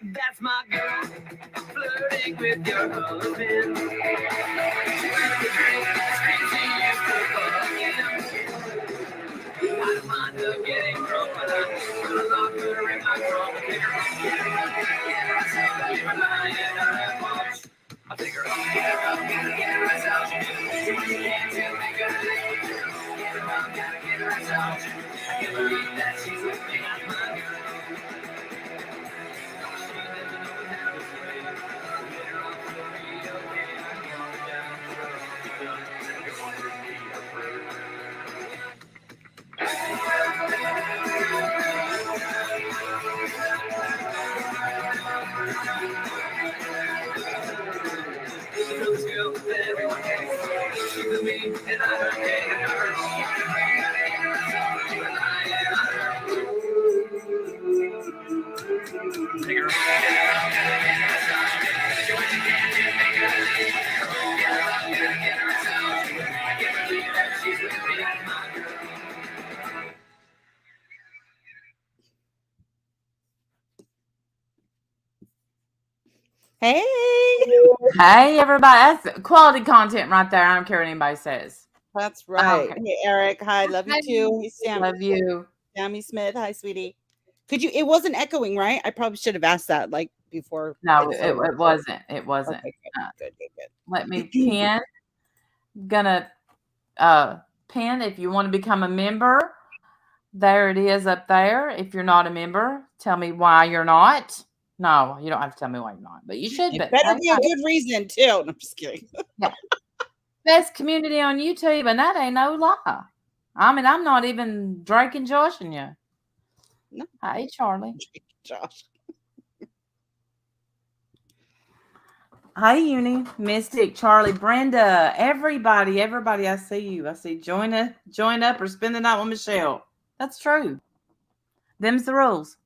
That's my girl, flirting with your husband. I don't mind her getting drunk, but I'm gonna lock her in my trunk. Take her home, get her up, get her outside, leave her lying in her watch. I take her home, get her up, get her outside. She what you can to make her live. Get her up, get her outside. I can't believe that she's with me, that's my girl. She's with me, and I heard take her Hey. Hey, everybody. That's quality content right there. I don't care what anybody says. That's right. Okay. Hey, Eric. Hi. Love you too. Hey, Sam. Love you. Sammy Smith. Hi, sweetie. It wasn't echoing, right? I probably should have asked that like before. No, it wasn't. It wasn't. Okay, good. Let me pin. Gonna pin if you want to become a member. There it is up there. If you're not a member, tell me why you're not. No, you don't have to tell me why you're not, but you should be. Better be a good reason too. No, I'm just kidding. Yeah. Best community on YouTube, and that ain't no lie. I mean, I'm not even Drake and Josh and you. No. Hey, Charlie. Josh. Hi, Uni, Mystic, Charlie, Brenda, everybody. I see you. I see join up or spend the night with Michelle. That's true. Them's the rules.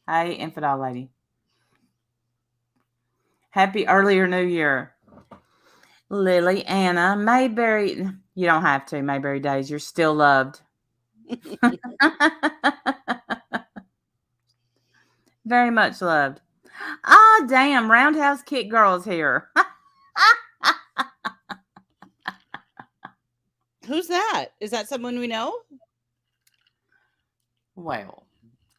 Hey, Infidel Lady. Happy earlier New Year. Lily, Anna, Mayberry. You don't have to, Mayberry Days. You're still loved. Very much loved. Oh, damn. Roundhouse Kick Girl's here. Who's that? Is that someone we know? Well,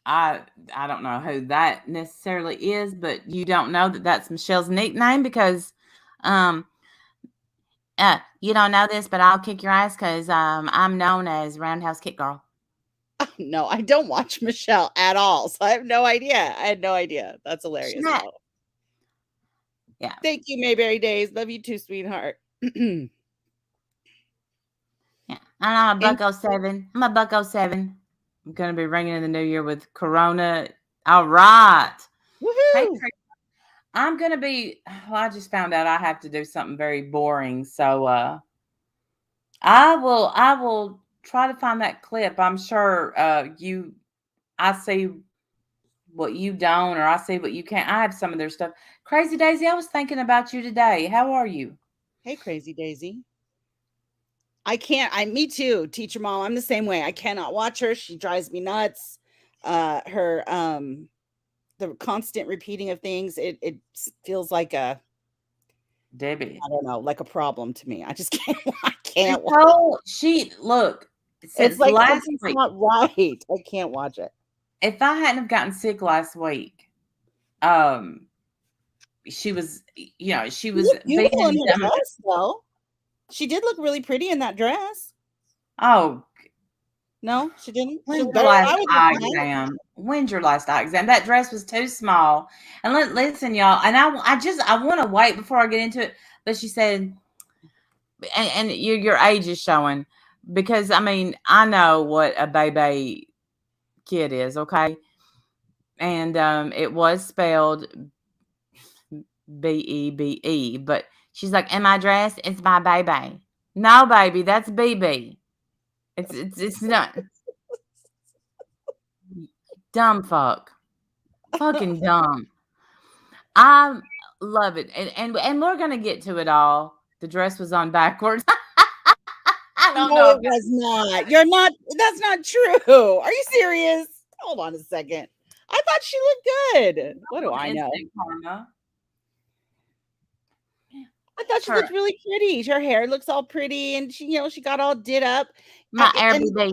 I don't know who that necessarily is, but you don't know that that's Michelle's nickname because you don't know this, but I'll kick your ass because I'm known as Roundhouse Kick Girl. No, I don't watch Michelle at all, so I have no idea. I had no idea. That's hilarious. Yeah. Thank you, Mayberry Days. Love you too, sweetheart. Yeah. And I'm a $1.07. I'm a $1.07. I'm going to be ringing in the new year with Corona. All right. Woohoo! Hey, I'm going to be, I just found out I have to do something very boring. So I will try to find that clip. I'm sure I see what you don't, or I see what you can't. I have some of their stuff. Crazy Daisy, I was thinking about you today. How are you? Hey, Crazy Daisy. Me too, teacher mom. I'm the same way. I cannot watch her. She drives me nuts. The constant repeating of things, it feels like a Debbie. I don't know, like a problem to me. I just can't watch. It's like last something's week. Not right. I can't watch it. If I hadn't have gotten sick last week, she was beautiful in her dress, though. She did look really pretty in that dress. Oh no, she didn't. When's your last eye exam? That dress was too small. And listen, y'all. And I want to wait before I get into it. But she said, and your age is showing, because I mean I know what a baby kid is, okay? And it was spelled BEBE, but she's like, "Am I dressed? It's my baby." No, baby, that's BB. It's not. Dumb fuck. Fucking dumb. I love it. And we're gonna get to it all. The dress was on backwards. I don't know. It was not. You're not. That's not true. Are you serious? Hold on a second. I thought she looked good. What do I know? Instant karma. I thought she Her, looked really pretty. Her hair looks all pretty, and she got all did up. my And RBD.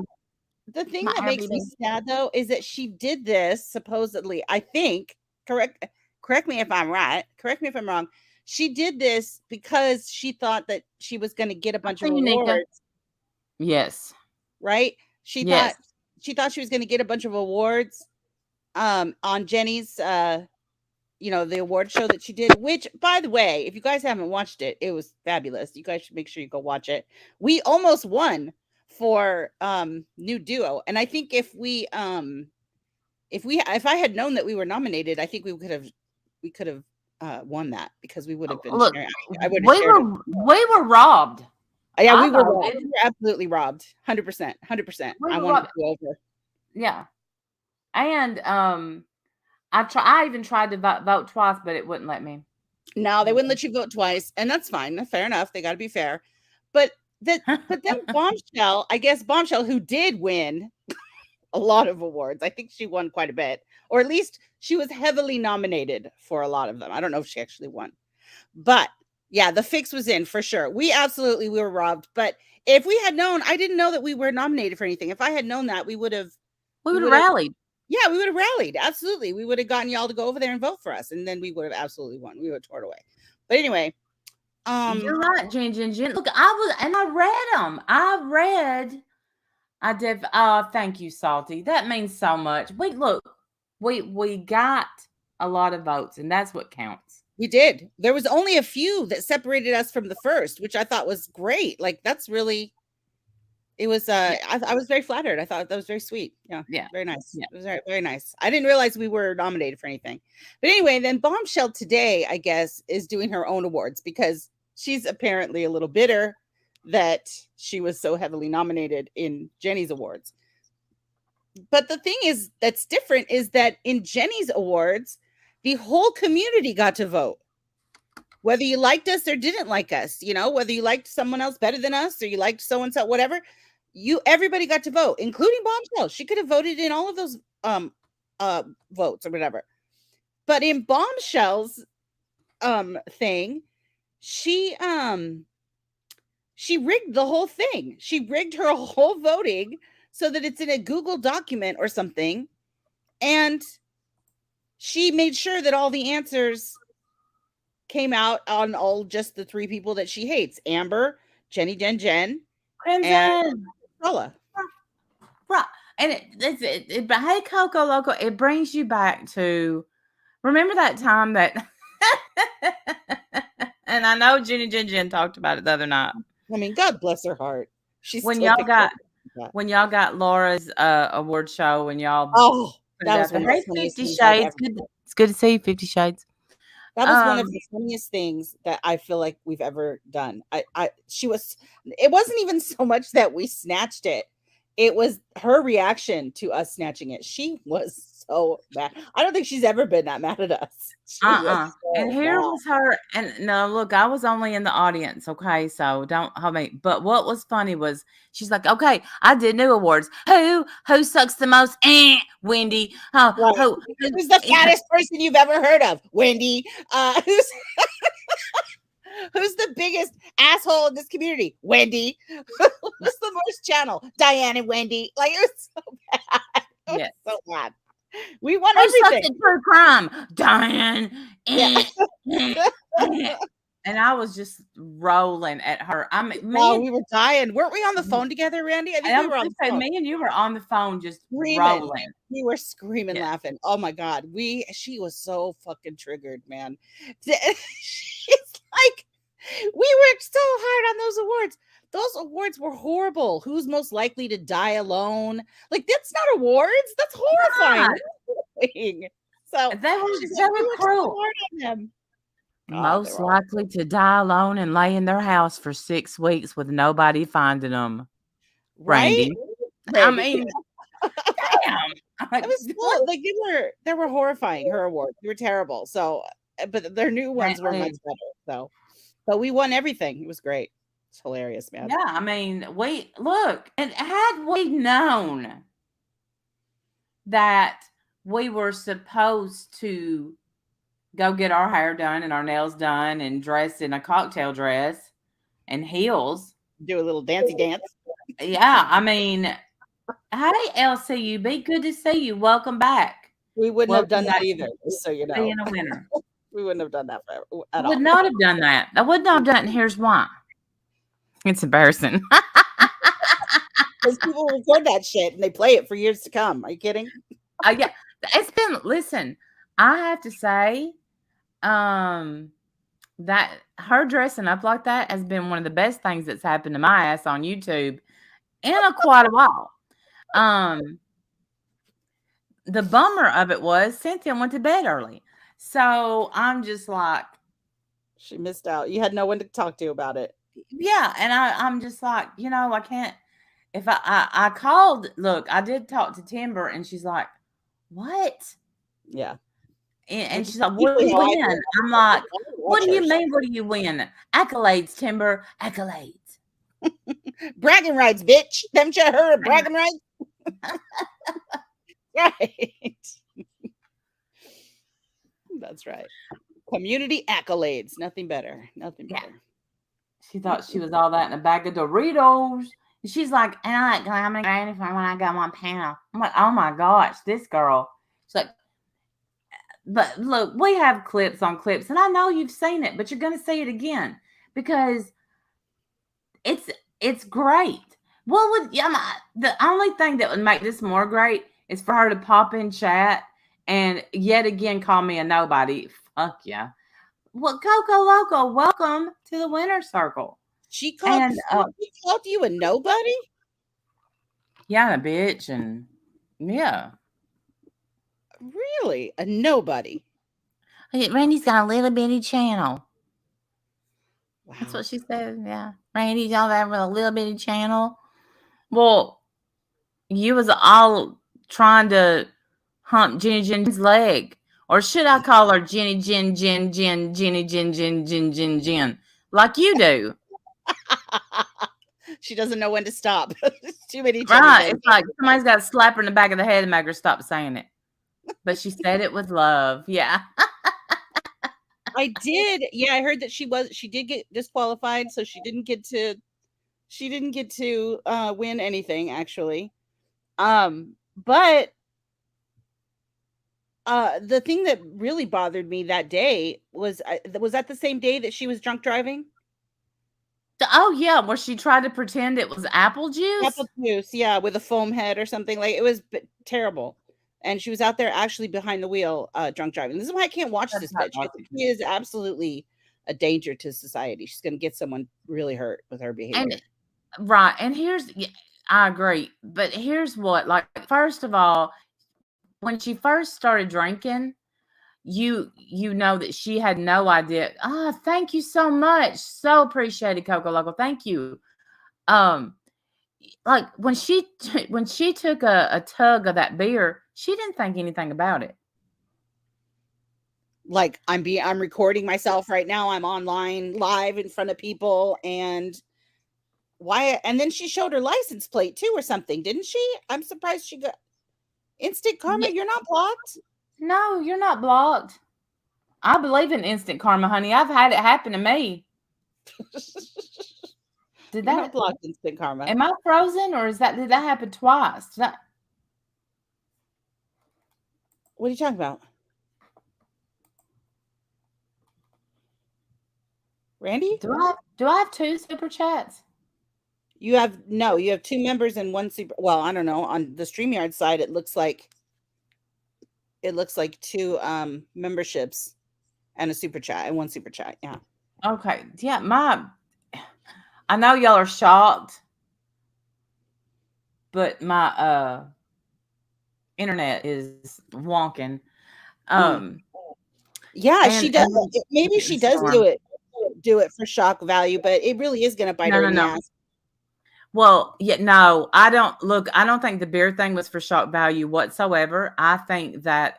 the thing My that makes me RBD. sad though is that she did this supposedly. I think correct me if I'm right. Correct me if I'm wrong. She did this because she thought that she was going to get a bunch of Unica. awards. Yes. Right? She Yes. thought she was going to get a bunch of awards on Jenny's the award show that she did, which, by the way, if you guys haven't watched it, it was fabulous. You guys should make sure you go watch it. We almost won for new duo, and I think if I had known that we were nominated, I think we could have won that, because we would have been Look, sharing. I would have shared it. we were robbed. Yeah, we I were thought robbed. it. We were absolutely robbed. 100%. 100%. We I were wanted robbed. to go over. Yeah. And I even tried to vote twice, but it wouldn't let me. No, they wouldn't let you vote twice, and that's fine. Fair enough. They got to be fair. But then Bombshell, who did win a lot of awards. I think she won quite a bit, or at least she was heavily nominated for a lot of them. I don't know if she actually won, but yeah, the fix was in for sure. We were robbed. But if we had known, I didn't know that we were nominated for anything. If I had known that, we would have rallied. Yeah, we would have rallied. Absolutely. We would have gotten y'all to go over there and vote for us, and then we would have absolutely won. We would have torn away. But anyway, you're right, Jen. Look, I read them. I did. Thank you, Salty. That means so much. We got a lot of votes, and that's what counts. We did. There was only a few that separated us from the first, which I thought was great. Like, that's really. It was. I was very flattered. I thought that was very sweet. Yeah. Very nice. Yeah. It was very, very nice. I didn't realize we were nominated for anything. But anyway, then Bombshell today, I guess, is doing her own awards, because she's apparently a little bitter that she was so heavily nominated in Jenny's awards. But the thing is that's different is that in Jenny's awards, the whole community got to vote. Whether you liked us or didn't like us, whether you liked someone else better than us, or you liked so-and-so, whatever, everybody got to vote, including Bombshell. She could have voted in all of those votes or whatever. But in Bombshell's thing, she rigged the whole thing. She rigged her whole voting so that it's in a Google document or something. And she made sure that all the answers came out on all just the three people that she hates: Amber, Jenny, Jen, and Paula. Right. And hey, Coco Loco, it brings you back to, remember that time that, and I know Jen talked about it the other night. I mean, God bless her heart. When y'all got Laura's award show, when y'all that was one of the 50 Shades. It's good to see you, 50 Shades. That was one of the funniest things that I feel like we've ever done. It wasn't even so much that we snatched it. It was her reaction to us snatching it. She was so mad. I don't think she's ever been that mad at us. And here was her. And no, look, I was only in the audience. Okay. So don't hold me. But what was funny was she's like, okay, I did new awards. Who sucks the most? Wendy. Who's the fattest person you've ever heard of? Wendy. Who's the biggest asshole in this community? Wendy. Who's the most channel? Diane and Wendy. Like, it was so bad. Yes. So bad. We won everything. True crime, Diane. Yeah. And I was just rolling at her. I mean, we were dying. Weren't we on the phone together, Randy? I think we were on the phone. Me and you were on the phone, just rolling. We were screaming, laughing. Oh my God. She was so fucking triggered, man. She's like, we worked so hard on those awards. Those awards were horrible. Who's most likely to die alone? Like, that's not awards. That's horrifying. So they were cruel. Most likely to die alone and lay in their house for 6 weeks with nobody finding them. Right? Randy. I mean, damn. It was cool. Like, they were horrifying. Her awards, they were terrible. So, but their new ones were much better. So, but we won everything. It was great. It's hilarious, man. Yeah, I mean, and had we known that we were supposed to go get our hair done and our nails done and dressed in a cocktail dress and heels. Do a little dancey dance. Yeah, I mean, hey, LCUB, good to see you. Welcome back. We wouldn't have done Welcome that back either, to so you know. being a winner. We wouldn't have done that at Would all. not have done that. I would not have done it, and here's why. It's embarrassing. Because people record that shit and they play it for years to come. Are you kidding? Yeah, it's been. Listen, I have to say, that her dressing up like that has been one of the best things that's happened to my ass on YouTube in quite a while. The bummer of it was Cynthia went to bed early, so I'm just like, She missed out. You had no one to talk to about it. yeah, and I'm just like, I can't. If I called, look, I did talk to Timber, and she's like, what? Yeah. And she's like, what do you win? I'm like, what do you mean? What do you win? Accolades, Timber, accolades. Bragging rights, bitch. Haven't you heard of bragging rights? Right. That's right. Community accolades. Nothing better. Nothing better. Yeah. She thought she was all that in a bag of Doritos. And she's like, and I like glamming granny when I got my panel. I'm like, oh my gosh, this girl. She's like, but look, we have clips on clips, and I know you've seen it, but you're gonna see it again because it's great. What would the only thing that would make this more great is for her to pop in chat and yet again call me a nobody. Fuck yeah. Well, Coco Loco, welcome to the winner's circle. She called you a nobody? Yeah, a bitch, and yeah. Really? A nobody? Randy's got a little bitty channel. Wow. That's what she said. Yeah. Randy's all that with a little bitty channel. Well, you was all trying to hump Jenny Jen's leg. Or should I call her Jenny Jen, Jenny Jen, like you do? She doesn't know when to stop. Too many. Right. It's like somebody's got to slap her in the back of the head and make her stop saying it. But she said it with love. Yeah. I did. Yeah, I heard that she did get disqualified, so she didn't get to win anything actually. But the thing that really bothered me that day was that the same day that she was drunk driving? Oh yeah, where she tried to pretend it was apple juice. Apple juice, yeah, with a foam head or something. Like, it was terrible. And she was out there actually behind the wheel, drunk driving. This is why I can't watch this bitch. She is absolutely a danger to society. She's going to get someone really hurt with her behavior. Right. And I agree. But here's what, like, first of all, when she first started drinking, you know that she had no idea. Thank you so much. So appreciated, Coco Loco. Thank you. Like when she took a tug of that beer, she didn't think anything about it. Like, I'm recording myself right now. I'm online live in front of people, and why? And then she showed her license plate too, or something, didn't she? I'm surprised she got instant karma. Yeah. You're not blocked. No, you're not blocked. I believe in instant karma, honey. I've had it happen to me. Did that block instant karma? Am I frozen, or did that happen twice? What are you talking about? Randy? Do I have two super chats? You have two members and one super. Well, I don't know. On the StreamYard side, it looks like two memberships and a super chat and one super chat. Yeah. Okay. Yeah, I know y'all are shocked, but my internet is wonking. Yeah, she does. Maybe she does do it for shock value, but it really is going to bite her in the ass. Well, yeah, no, I don't think the beer thing was for shock value whatsoever. I think that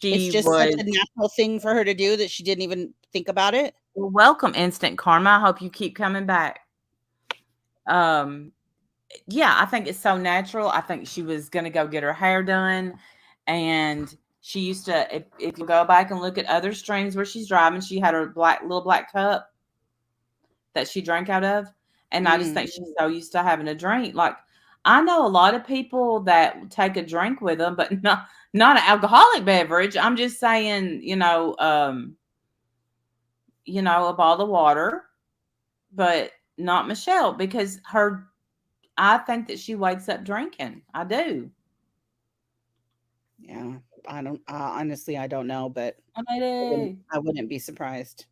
it's just such a natural thing for her to do that she didn't even think about it. Well, welcome, instant karma. I hope you keep coming back. yeah, I think it's so natural. I think she was going to go get her hair done. And she used to, if you go back and look at other streams where she's driving, she had her little black cup that she drank out of. And I just think she's so used to having a drink. Like, I know a lot of people that take a drink with them, but not an alcoholic beverage. I'm just saying, a bottle of water, but not Michelle, because I think that she wakes up drinking. I do. Yeah, I don't honestly, I don't know, but I I wouldn't be surprised.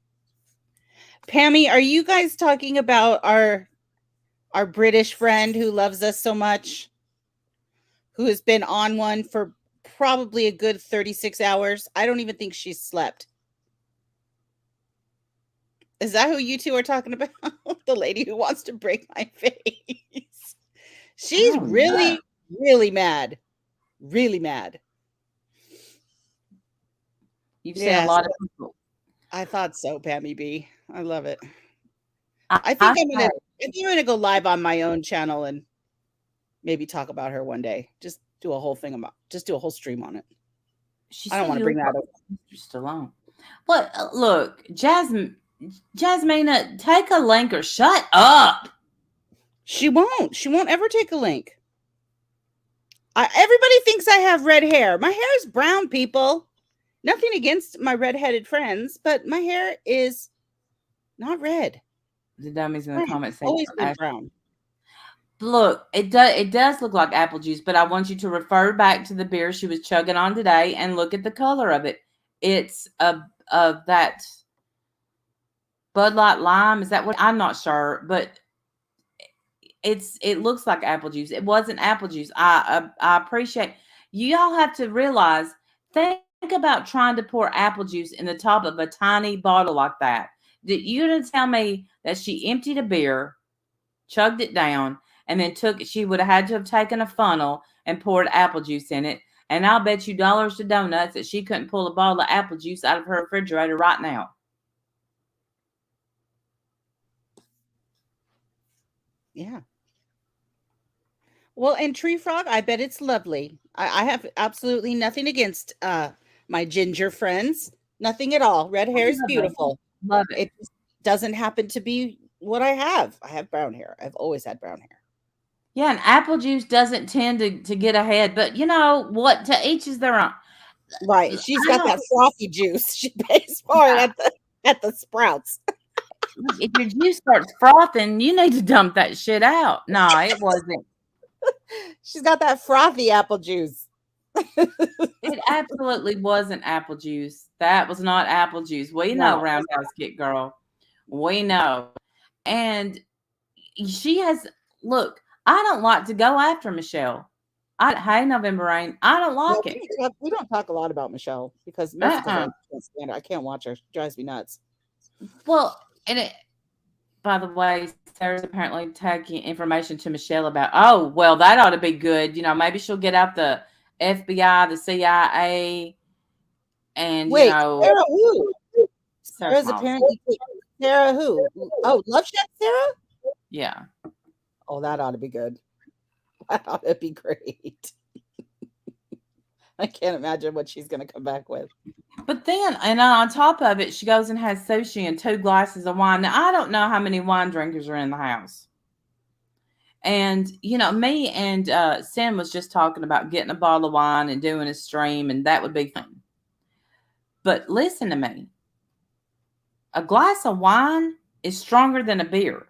Pammy, are you guys talking about our British friend who loves us so much, who has been on one for probably a good 36 hours? I don't even think she's slept. Is that who you two are talking about? The lady who wants to break my face. She's really, really mad. Really mad. You've seen a lot of people. I thought so, Pammy B. I love it. I think I'm gonna go live on my own channel and maybe talk about her one day. Just do a whole stream on it. I don't want to bring that up. Just alone. But look, Jasmine, take a link or shut up. She won't. She won't ever take a link. Everybody thinks I have red hair. My hair is brown, people. Nothing against my redheaded friends, but my hair is not red. The dummies in the comments say always been brown. Look, it does look like apple juice, but I want you to refer back to the beer she was chugging on today and look at the color of it. It's of that Bud Light lime. Is that what? I'm not sure, but it looks like apple juice. It wasn't apple juice. I appreciate you all have to realize. Think about trying to pour apple juice in the top of a tiny bottle like that. You didn't tell me that she emptied a beer, chugged it down, and then she would have had to have taken a funnel and poured apple juice in it. And I'll bet you dollars to donuts that she couldn't pull a bottle of apple juice out of her refrigerator right now. Yeah. Well, and Tree Frog, I bet it's lovely. I have absolutely nothing against my ginger friends. Nothing at all. Red hair is beautiful. Love it. It just doesn't happen to be what I have. I have brown hair. I've always had brown hair. Yeah, and apple juice doesn't tend to get ahead, but you know what? To each is their own. Right. She's got that frothy juice. She pays for it at the Sprouts. If your juice starts frothing, you need to dump that shit out. No, it wasn't. She's got that frothy apple juice. It absolutely wasn't apple juice. That was not apple juice. We know, Roundhouse Kick Girl. We know. And she has, look, I don't like to go after Michelle. Hey, November Rain, I don't like it. We don't talk a lot about Michelle because most of I can't stand her. I can't watch her. She drives me nuts. Well, and by the way, Sarah's apparently taking information to Michelle about, oh, well, that ought to be good. You know, maybe she'll get out the FBI, the CIA, and, wait, Sarah who? Sarah's apparently Sarah who? Oh, Love Shack Sarah? Yeah. Oh, that ought to be good. That ought to be great. I can't imagine what she's going to come back with. But then, and on top of it, she goes and has sushi and 2 glasses of wine. Now, I don't know how many wine drinkers are in the house. And, you know, me and Sam was just talking about getting a bottle of wine and doing a stream, and that would be fun. But listen to me. A glass of wine is stronger than a beer.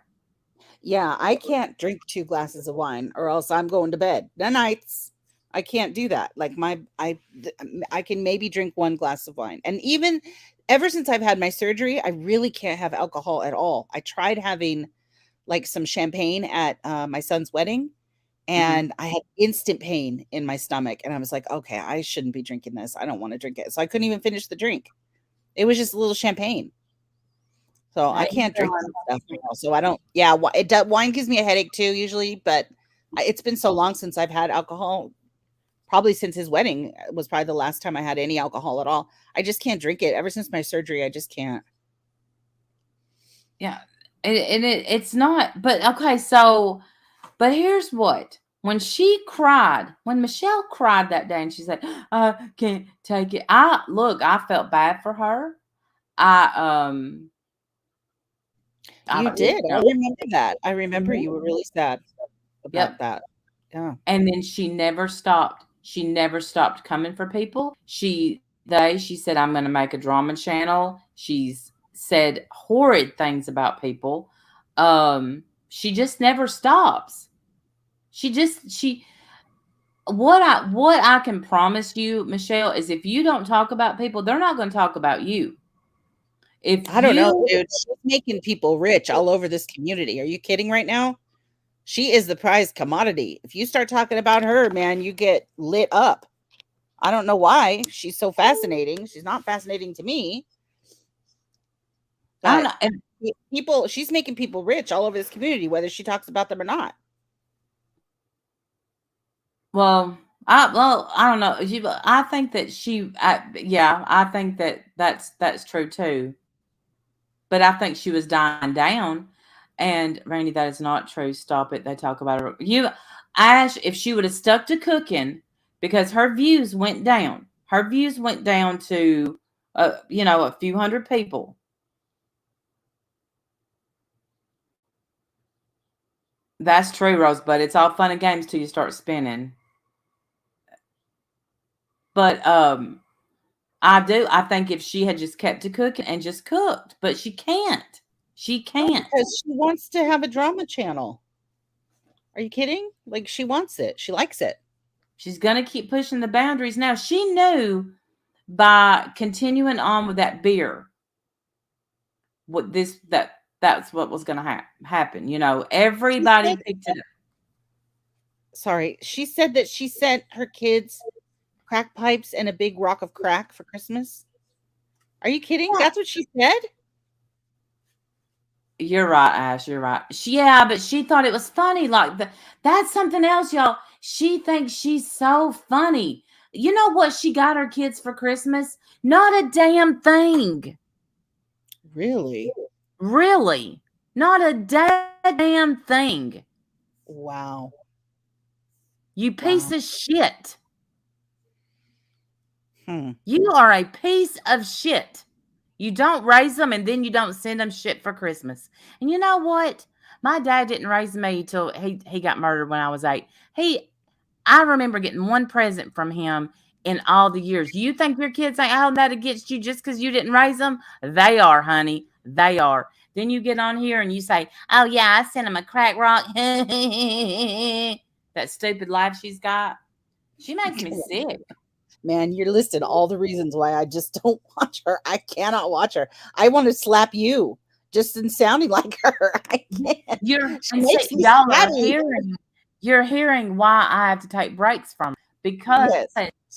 Yeah, I can't drink 2 glasses of wine or else I'm going to bed. The nights I can't do that. Like I can maybe drink 1 glass of wine. And even ever since I've had my surgery, I really can't have alcohol at all. I tried having like some champagne at my son's wedding and I had instant pain in my stomach. And I was like, okay, I shouldn't be drinking this. I don't want to drink it. So I couldn't even finish the drink. It was just a little champagne. So I can't drink stuff now. So I don't. Yeah, wine gives me a headache too usually, but it's been so long since I've had alcohol. Probably since his wedding was probably the last time I had any alcohol at all. I just can't drink it. Ever since my surgery, I just can't. Yeah, it's not. But okay, so But here's what. When she cried, when Michelle cried that day and she said, I can't take it. I felt bad for her. You did. I remember that. I remember you were really sad about that. Yeah. And then she never stopped. She never stopped coming for people. She said, I'm going to make a drama channel. She's said horrid things about people. She just never stops. What I can promise you, Michelle, is if you don't talk about people, they're not going to talk about you. I don't know, dude. She's making people rich all over this community. Are you kidding right now? She is the prized commodity. If you start talking about her, man, you get lit up. I don't know why she's so fascinating. She's not fascinating to me. I don't know. People, she's making people rich all over this community, whether she talks about them or not. Well, I don't know. I think that I think that that's true too. But I think she was dying down. And Randy, that is not true. Stop it. They talk about her. Ash, if she would have stuck to cooking, because her views went down. Her views went down to, a few hundred people. That's true, Rosebud. It's all fun and games till you start spinning. But I think if she had just kept to cooking and just cooked, but she can't. She can't. Because she wants to have a drama channel. Are you kidding? Like, she wants it. She likes it. She's going to keep pushing the boundaries. Now, she knew by continuing on with that beer, that's what was going to happen. Everybody picked it up. Sorry. She said that she sent her kids crack pipes and a big rock of crack for Christmas. Are you kidding? That's what she said? You're right, Ash. You're right. But she thought it was funny. That's something else, y'all. She thinks she's so funny. You know what she got her kids for Christmas? Not a damn thing. Really? Really? Not a damn thing. Wow. You piece of shit. You are a piece of shit. You don't raise them and then you don't send them shit for Christmas. And you know what? My dad didn't raise me till he got murdered when I was 8. I remember getting one present from him in all the years. You think your kids ain't holding that against you just because you didn't raise them? They are, honey. They are. Then you get on here and you say, oh, yeah, I sent him a crack rock. That stupid laugh she's got. She makes me sick. Man, you're listing all the reasons why I just don't watch her. I cannot watch her. I want to slap you just in sounding like her. I can't. You're hearing why I have to take breaks from her because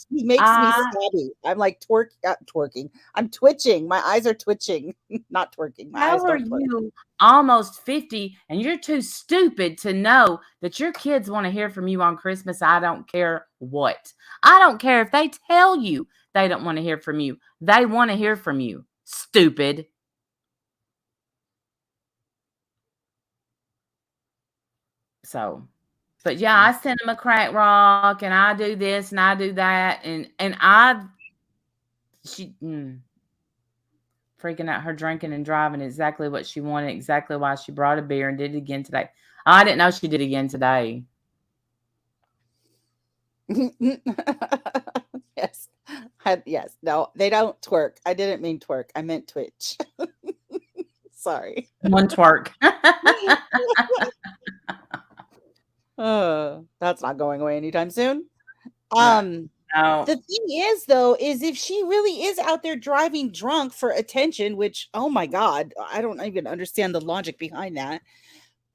she makes me stabby. I'm like twerking. I'm twitching. My eyes are twitching. Not twerking. How are you almost 50 and you're too stupid to know that your kids want to hear from you on Christmas? I don't care what. I don't care if they tell you they don't want to hear from you. They want to hear from you. Stupid. So, but yeah, I send them a crack rock and I do this and I do that. Freaking out her drinking and driving exactly what she wanted, exactly why she brought a beer and did it again today. I didn't know she did it again today. Yes. Yes. No, they don't twerk. I didn't mean twerk. I meant twitch. Sorry. One twerk. That's not going away anytime soon. No. The thing is, though, is if she really is out there driving drunk for attention, which, oh my God, I don't even understand the logic behind that.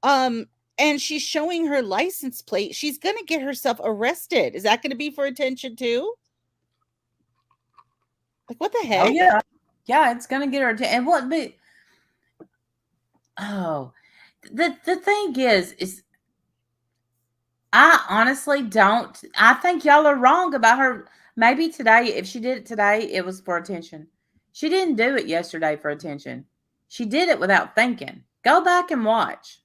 And she's showing her license plate, she's going to get herself arrested. Is that going to be for attention too? Like, what the heck? Oh, yeah. Yeah, it's going to get her attention. And the thing is I honestly don't. I think y'all are wrong about her. Maybe today, if she did it today, it was for attention. She didn't do it yesterday for attention. She did it without thinking. Go back and watch.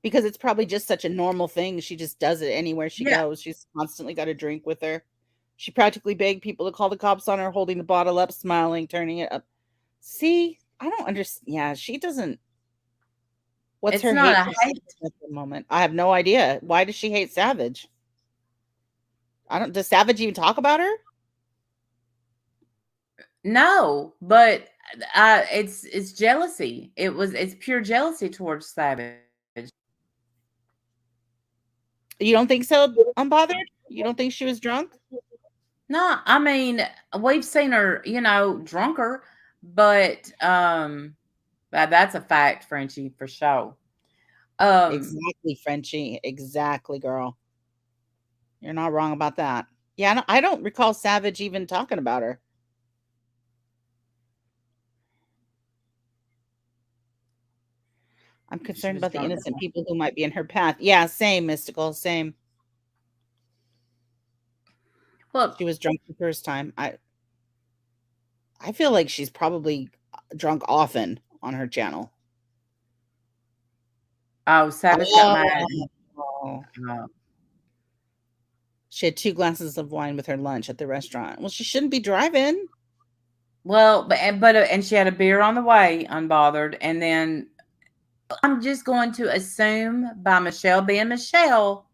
because it's probably just such a normal thing. She just does it anywhere she Yeah. goes. She's constantly got a drink with her. She practically begged people to call the cops on her, holding the bottle up, smiling, turning it up. See, I don't understand. Yeah, she doesn't. What's It's her not hate a for hate. Savage at the moment? I have no idea. Why does she hate Savage? I don't. Does Savage even talk about her? No, but it's jealousy. It's pure jealousy towards Savage. You don't think so, Unbothered? You don't think she was drunk? No, I mean, we've seen her, drunker, but that's a fact, Frenchie, for sure. Um, Exactly, Frenchie. Exactly, girl. You're not wrong about that. Yeah, I don't recall Savage even talking about her. I'm she concerned was about the drunk. innocent people who might be in her path. Yeah, same, Mystical, same. Well, She was drunk the first time. I feel like she's probably drunk often on her channel. oh, Savage got mad. Oh. Oh. She had 2 glasses of wine with her lunch at the restaurant. Well, she shouldn't be driving. Well, and she had a beer on the way, unbothered, and then I'm just going to assume by Michelle being Michelle,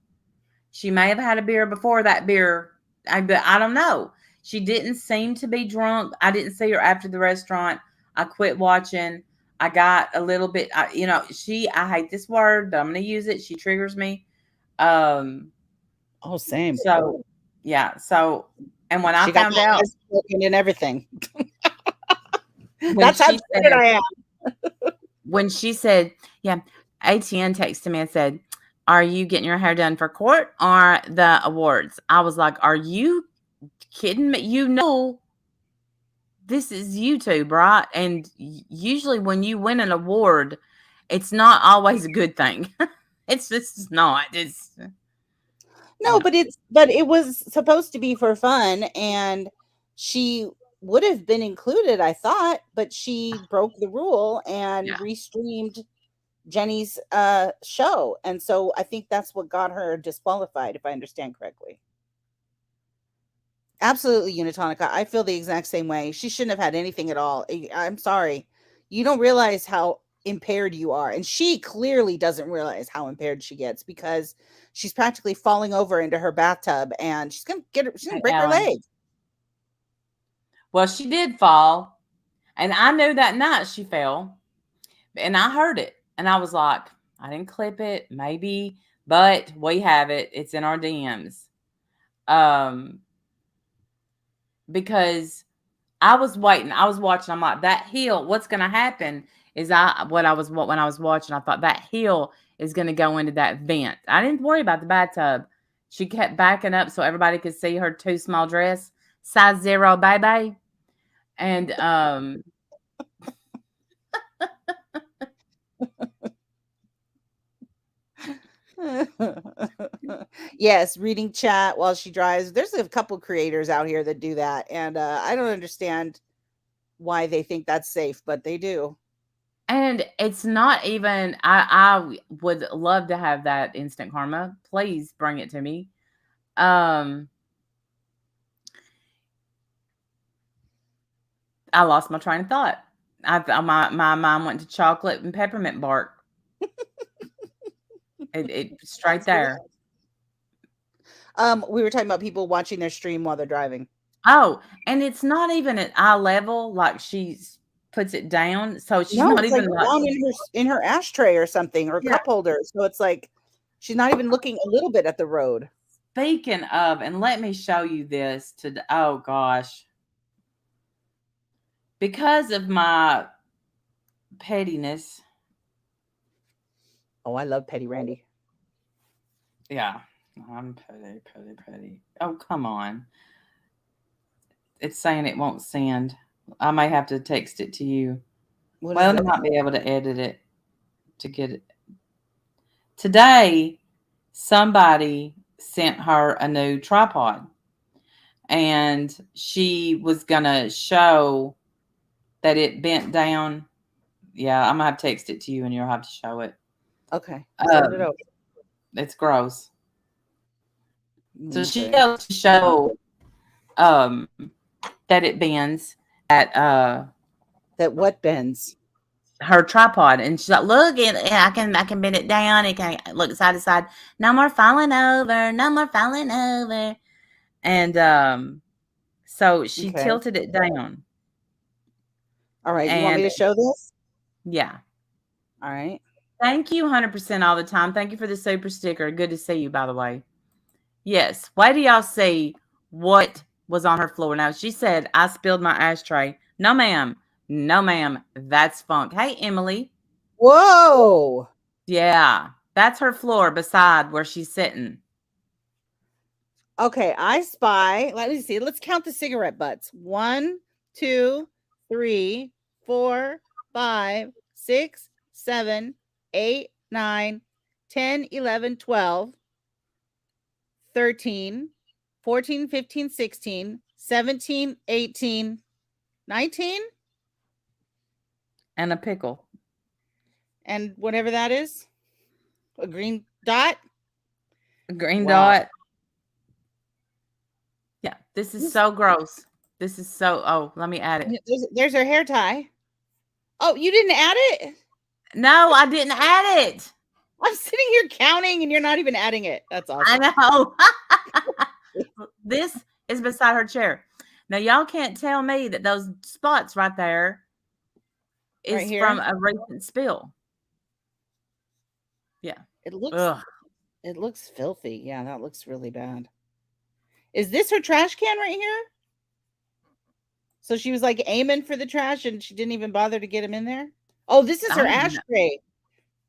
she may have had a beer before that beer. But I don't know. She didn't seem to be drunk. I didn't see her after the restaurant. I quit watching. I got a little bit, I hate this word, but I'm going to use it. She triggers me. Um, Oh, same. so yeah. So, and when I She got found my out, eyes broken and everything. when That's how she excited said, I am. yeah, ATN texted me and said, "Are you getting your hair done for court or the awards?" I was like, "Are you kidding me? This is YouTube, right? And usually when you win an award, it's not always a good thing. It's just not. It's No, but it was supposed to be for fun, and she would have been included, I thought, but she broke the rule and yeah, restreamed Jenny's show. And so I think that's what got her disqualified, if I understand correctly. Absolutely, Unitonica. I feel the exact same way. She shouldn't have had anything at all. I'm sorry. You don't realize how impaired you are. And she clearly doesn't realize how impaired she gets because she's practically falling over into her bathtub and she's gonna break her Alan. leg. Well, she did fall, and I knew that night she fell, and I heard it, and I was like, I didn't clip it, maybe, but we have it. It's in our DMs. Because I was waiting. I was watching. I'm like, that hill, what's going to happen is when I was watching, I thought that hill is going to go into that vent. I didn't worry about the bathtub. She kept backing up so everybody could see her too small dress, size 0, baby. And, Yes, reading chat while she drives. There's a couple creators out here that do that. And I don't understand why they think that's safe, but they do. and it's not even, I would love to have that instant karma. Please bring it to me. I lost my train of thought. My mind went to chocolate and peppermint bark. It straight there. We were talking about people watching their stream while they're driving. Oh, and it's not even at eye level, like she puts it down, so she's No, not it's like even like, down in her ashtray or something or yeah. cup holder. So it's like she's not even looking a little bit at the road. Speaking of, and let me show you this oh gosh. Because of my pettiness. Oh, I love Petty Randy. Yeah, I'm petty. Oh, come on. It's saying it won't send. I may have to text it to you. What Well, is I it? might be able to edit it to get it. Today, somebody sent her a new tripod, and she was going to show that it bent down. Yeah, I'm going to have to text it to you, and you'll have to show it. Okay. Send it Um, over. it's gross. So she Okay. goes to show um that it bends at That what bends? her tripod, and she's like, look, I can bend it down, it can look side to side. No more falling over, no more falling over. And so she Okay. tilted it down. All right. You want me And to show this? yeah. All right. Thank you 100% all the time. Thank you for the super sticker. Good to see you, by the way. Yes. Why do y'all see what was on her floor? Now, she said, I spilled my ashtray. No, ma'am. No, ma'am. That's funk. Hey, Emily. Whoa. Yeah. That's her floor beside where she's sitting. Okay. I spy. Let me see. Let's count the cigarette butts. 1, 2, 3, 4, 5, 6, 7, 8, 9, 10, 11, 12, 13, 14, 15, 16, 17, 18, 19, And a pickle. and whatever that is. A green dot. A green Wow. dot. Yeah. This is so gross. This is so, oh, let me add it. There's her hair tie. Oh, you didn't add it? No, I didn't add it. I'm sitting here counting and you're not even adding it. That's awesome. I know. This is beside her chair. Now, y'all can't tell me that those spots right there is Right here? from a recent spill. Yeah. It looks Ugh. it looks filthy. Yeah, that looks really bad. Is this her trash can right here? So she was like aiming for the trash and she didn't even bother to get him in there? Oh, this is I her don't know. ashtray.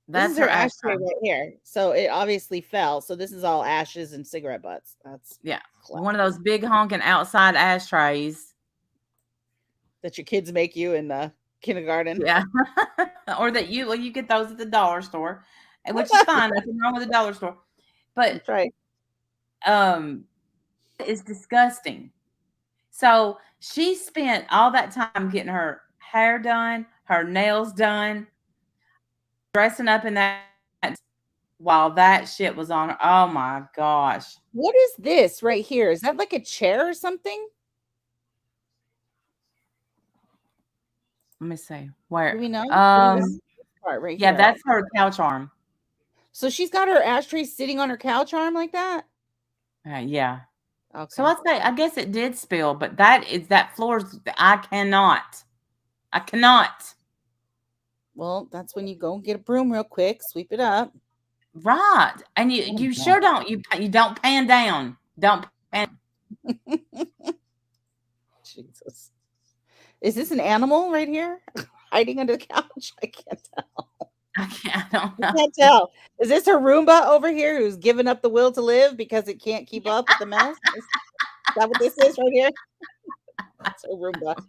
This That's is her her ashtray ashtray. right here. So it obviously fell. So this is all ashes and cigarette butts. That's Yeah. class One of those big honking outside ashtrays. that your kids make you in the kindergarten. Yeah. Or that you get those at the dollar store, which is fine. Nothing wrong with the dollar store. But That's right. it's disgusting. So she spent all that time getting her hair done, her nails done, dressing up in that while that shit was on her. Oh my gosh. What is this right here? Is that like a chair or something? Let me see. Do Where? we know? What is this part right Yeah, here? that's her couch arm. So she's got her ashtray sitting on her couch arm like that? Yeah. Okay. So I guess it did spill, but that floor's, I cannot. Well, that's when you go and get a broom real quick, sweep it up. Right. And you sure don't, you don't pan down. Don't pan. Jesus. Is this an animal right here hiding under the couch? I can't tell. I don't know. I can't tell. Is this her Roomba over here who's given up the will to live because it can't keep up with the mess? Is that what this is right here? That's her Roomba.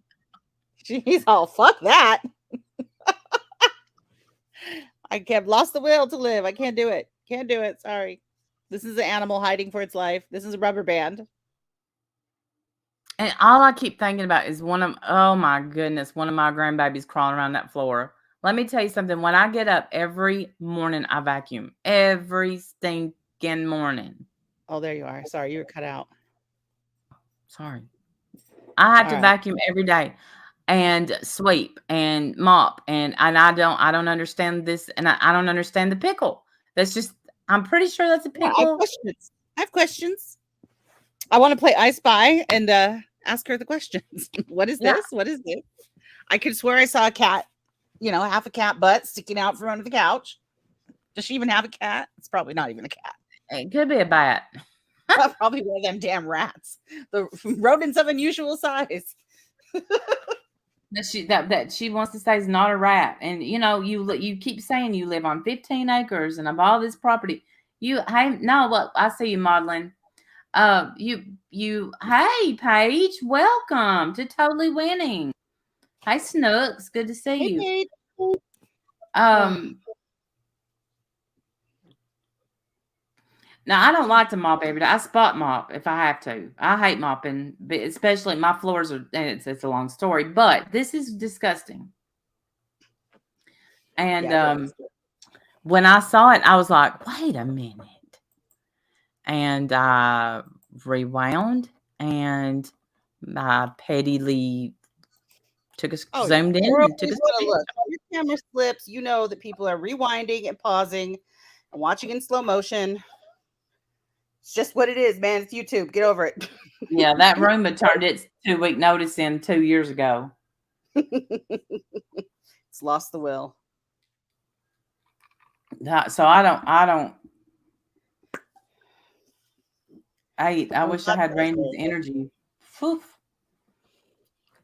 She's all, fuck that. I've lost the will to live. I can't do it. Can't do it. Sorry. This is an animal hiding for its life. This is a rubber band. And all I keep thinking about is oh my goodness, one of my grandbabies crawling around that floor. Let me tell you something. When I get up every morning, I vacuum. Every stinking morning. Oh, there you are. Sorry, you were cut out. Sorry. I have to All right. vacuum every day and sweep and mop. And I don't understand this. And I don't understand the pickle. That's just, I'm pretty sure that's a Yeah, pickle. I have questions. I want to play I Spy and ask her the questions. What is this? What is this? I could swear I saw a cat, half a cat butt sticking out from under the couch. Does she even have a cat? It's probably not even a cat. It could be a bat. Probably one of them damn rats. The rodents of unusual size. That she wants to say is not a rat. And you keep saying you live on 15 acres and of all this property. I see you modeling. Hey Paige, welcome to Totally Winning. Hi Snooks, good to see you. Paige. Now I don't like to mop every day. I spot mop if I have to. I hate mopping, but especially my floors are. And it's a long story, but this is disgusting. And when I saw it, I was like, wait a minute. And I rewound and I pettily Oh yeah, zoomed in we're and took always a gonna screenshot. look. When your camera slips, you know that people are rewinding and pausing and watching in slow motion. It's just what it is, man. It's YouTube. Get over it. Yeah, that Roomba turned its 2-week notice in 2 years ago. It's lost the will. So I I'm wish I not had Randy's sure. energy. Phew.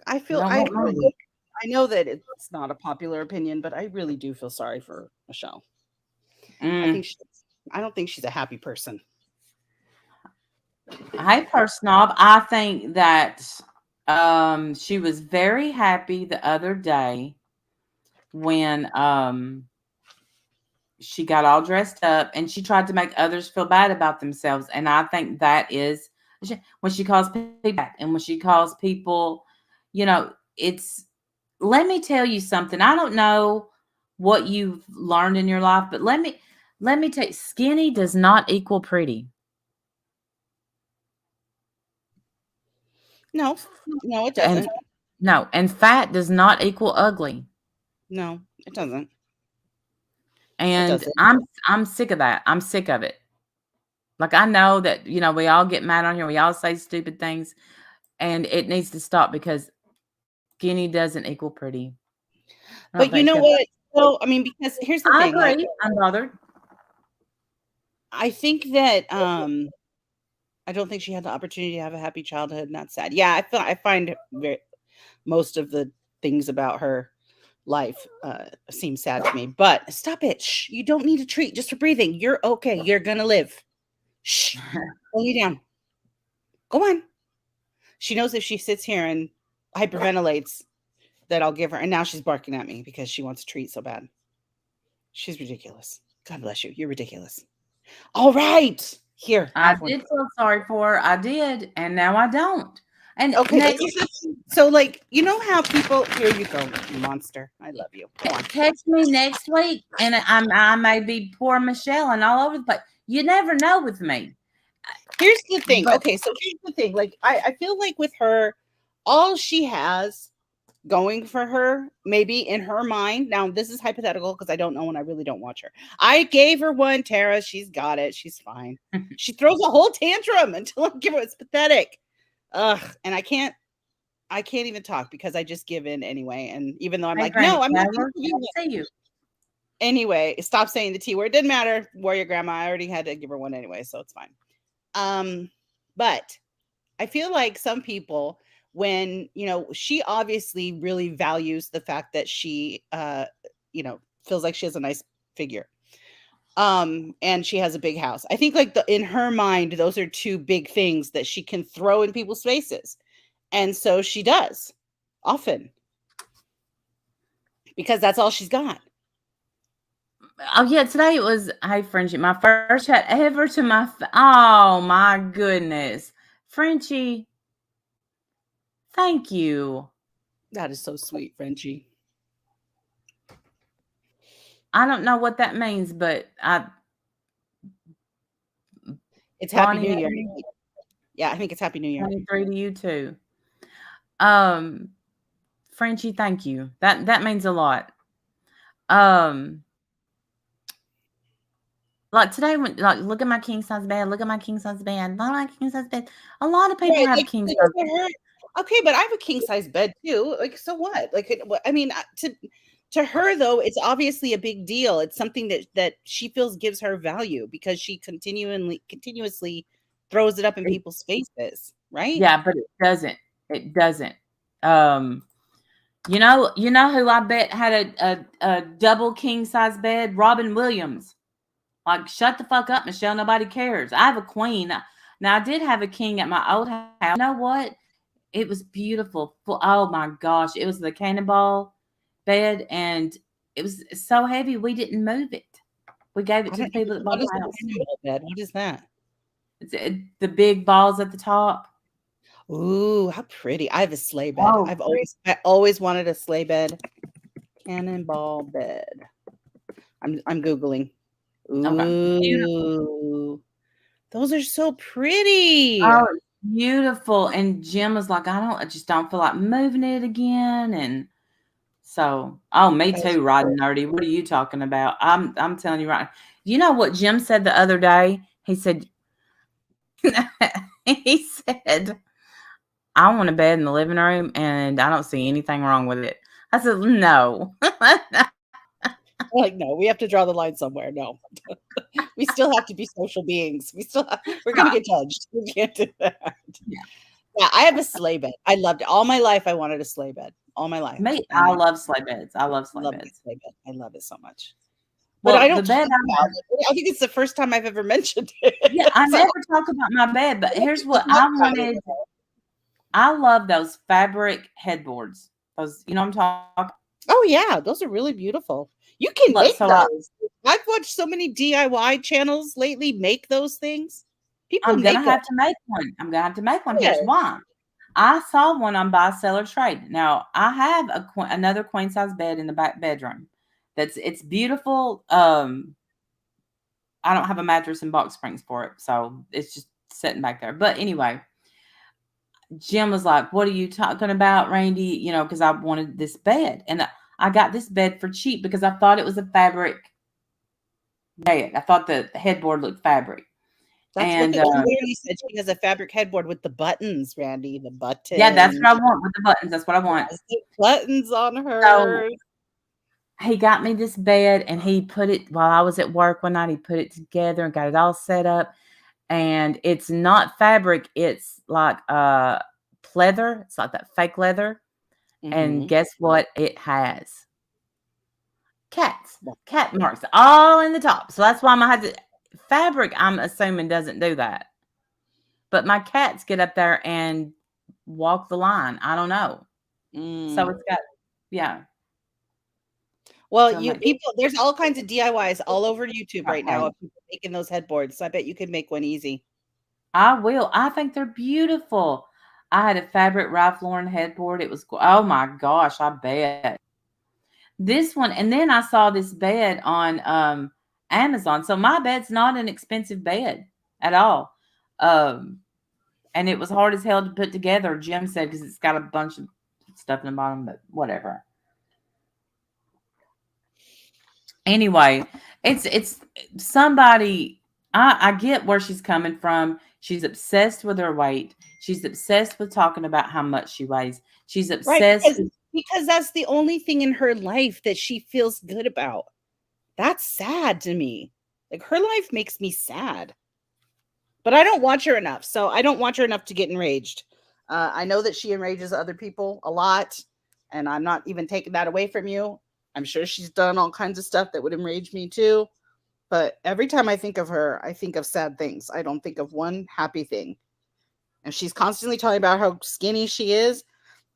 I feel Don't I want mine. really I know that it's not a popular opinion, but I really do feel sorry for Michelle. I Mm. think I don't think she's a happy person. Hey, Purse Snob. I think that she was very happy the other day when she got all dressed up and she tried to make others feel bad about themselves. And I think that is when she calls people back and when she calls people, it's let me tell you something. I don't know what you've learned in your life, but let me tell you, skinny does not equal pretty. No, no, it And doesn't. no, and fat does not equal ugly. No, it doesn't. It And doesn't. I'm sick of that. I'm sick of it. Like I know that, we all get mad on here, we all say stupid things, and it needs to stop because skinny doesn't equal pretty. I don't But you think know so. what? So I mean, because here's the I thing. Like, agree. I'm bothered. I think that I don't think she had the opportunity to have a happy childhood, and that's sad. Yeah, I find most of the things about her life seem sad to me. But stop it. Shh, you don't need a treat just for breathing. You're okay. You're gonna live. Shh. Hold you down. Go on. She knows if she sits here and hyperventilates that I'll give her. And now she's barking at me because she wants a treat so bad. She's ridiculous. God bless you. You're ridiculous. All right. Here, I have one. did feel sorry for her. I did, and now I don't. And Okay, next, so like you know how people here you go, you monster. I love you. Go on. text me next week, and I may be poor Michelle and all over the place. You never know with me. Here's the thing. But Okay, so here's the thing. Like I feel like with her, all she has going for her, maybe in her mind. Now, this is hypothetical because I don't know and I really don't watch her. I gave her one, Tara. She's got it. She's fine. She throws a whole tantrum until I give her. It's pathetic. Ugh, and I can't even talk because I just give in anyway. And even though I'm hey, like, Granny no, I'm not Flower, gonna give good in. to see you. Anyway, stop saying the T word. Didn't matter. Warrior grandma. I already had to give her one anyway, so it's fine. But I feel like some people, when she obviously really values the fact that she feels like she has a nice figure. And she has a big house. I think like in her mind, those are two big things that she can throw in people's faces. And so she does often because that's all she's got. Oh yeah, today it was hey Frenchie, my first chat ever to oh my goodness. Frenchie, thank you. That is so sweet, Frenchie. I don't know what that means, but It's Happy Bonnie New Year. Yeah, I think it's Happy New Year. 23 to you too. Frenchie, thank you. That means a lot. Like today when look at my king size bed, look at my king size bed, look at my king size bed. A lot of people Right, have like, king to size. her okay, but I have a king size bed too. Like, so what? Like, I mean, to her though, it's obviously a big deal. It's something that she feels gives her value because she continuously throws it up in people's faces, right? Yeah, but it doesn't. It doesn't. Um, who I bet had a double king size bed? Robin Williams. Like, shut the fuck up, Michelle. Nobody cares. I have a queen. Now, I did have a king at my old house. You know what? It was beautiful. Oh my gosh. It was the cannonball bed, and it was so heavy we didn't move it. We gave it I to the don't know people that bought what is the the house. cannonball bed? What is that? It's the big balls at the top. Ooh, how pretty. I have a sleigh bed. Oh, I always wanted a sleigh bed. Cannonball bed. I'm Googling. Okay. Beautiful. Ooh, those are so pretty. Oh, it's beautiful. And Jim was like, I just don't feel like moving it again. And so, oh, me That's too, Rod cool. and Nerdy. What are you talking about? I'm telling you right. You know what Jim said the other day? He said, he said, I want a bed in the living room and I don't see anything wrong with it. I said, no. Like, no, we have to draw the line somewhere. No, we still have to be social beings. We're gonna get judged. We can't do that. Yeah. Yeah, I have a sleigh bed. I loved it. All my life I wanted a sleigh bed. All my life. Me, And I I love sleigh beds. I love sleigh love my beds. sleigh bed. I love it so much. But Well, I the don't talk bed about it. I think it's the first time I've ever mentioned it. yeah, I So never talk about my bed, but here's people what talk I about it. wanted. I love those fabric headboards. Those, you know what I'm talking. Oh yeah, those are really beautiful. You can Look, make so those. I've watched so many DIY channels lately make those things. People I'm gonna make them. have to make one. I'm gonna have to make one. Yeah. Here's why. I saw one on Buy Seller Trade. Now I have another queen size bed in the back bedroom. It's beautiful. I don't have a mattress and box springs for it, so it's just sitting back there. But anyway, Jim was like, "What are you talking about, Randy?" You know, because I wanted this bed, and I got this bed for cheap because I thought it was a fabric bed. I thought the headboard looked fabric, That's what and it literally said. She has a fabric headboard with the buttons, Randy. The yeah, that's buttons. what I want with the buttons. That's what I want. Yes, the buttons on So hers. he got me this bed, and he put it while I was at work one night. He put it together and got it all set up. And it's not fabric; it's like pleather. It's like that fake leather. And Mhm. guess what? It has cat marks all in the top. So that's why I'm gonna have to fabric. I'm assuming doesn't do that, but my cats get up there and walk the line. I don't know. So Mm. it's got yeah. Well, So I'm like, there's all kinds of DIYs all over YouTube right now okay, of people making those headboards. So I bet you could make one easy. I will. I think they're beautiful. I had a fabric Ralph Lauren headboard. It was oh my gosh, I bet. This one, and then I saw this bed on Amazon. So my bed's not an expensive bed at all. Um, and it was hard as hell to put together, Jim said, because it's got a bunch of stuff in the bottom, but whatever. Anyway, it's somebody I get where she's coming from. She's obsessed with her weight. She's obsessed with talking about how much she weighs. She's Right, obsessed with because that's the only thing in her life that she feels good about. That's sad to me. Like, her life makes me sad. But I don't watch her enough, so I don't watch her enough to get enraged. I know that she enrages other people a lot, and I'm not even taking that away from you. I'm sure she's done all kinds of stuff that would enrage me too. But every time I think of her, I think of sad things. I don't think of one happy thing. And she's constantly talking about how skinny she is.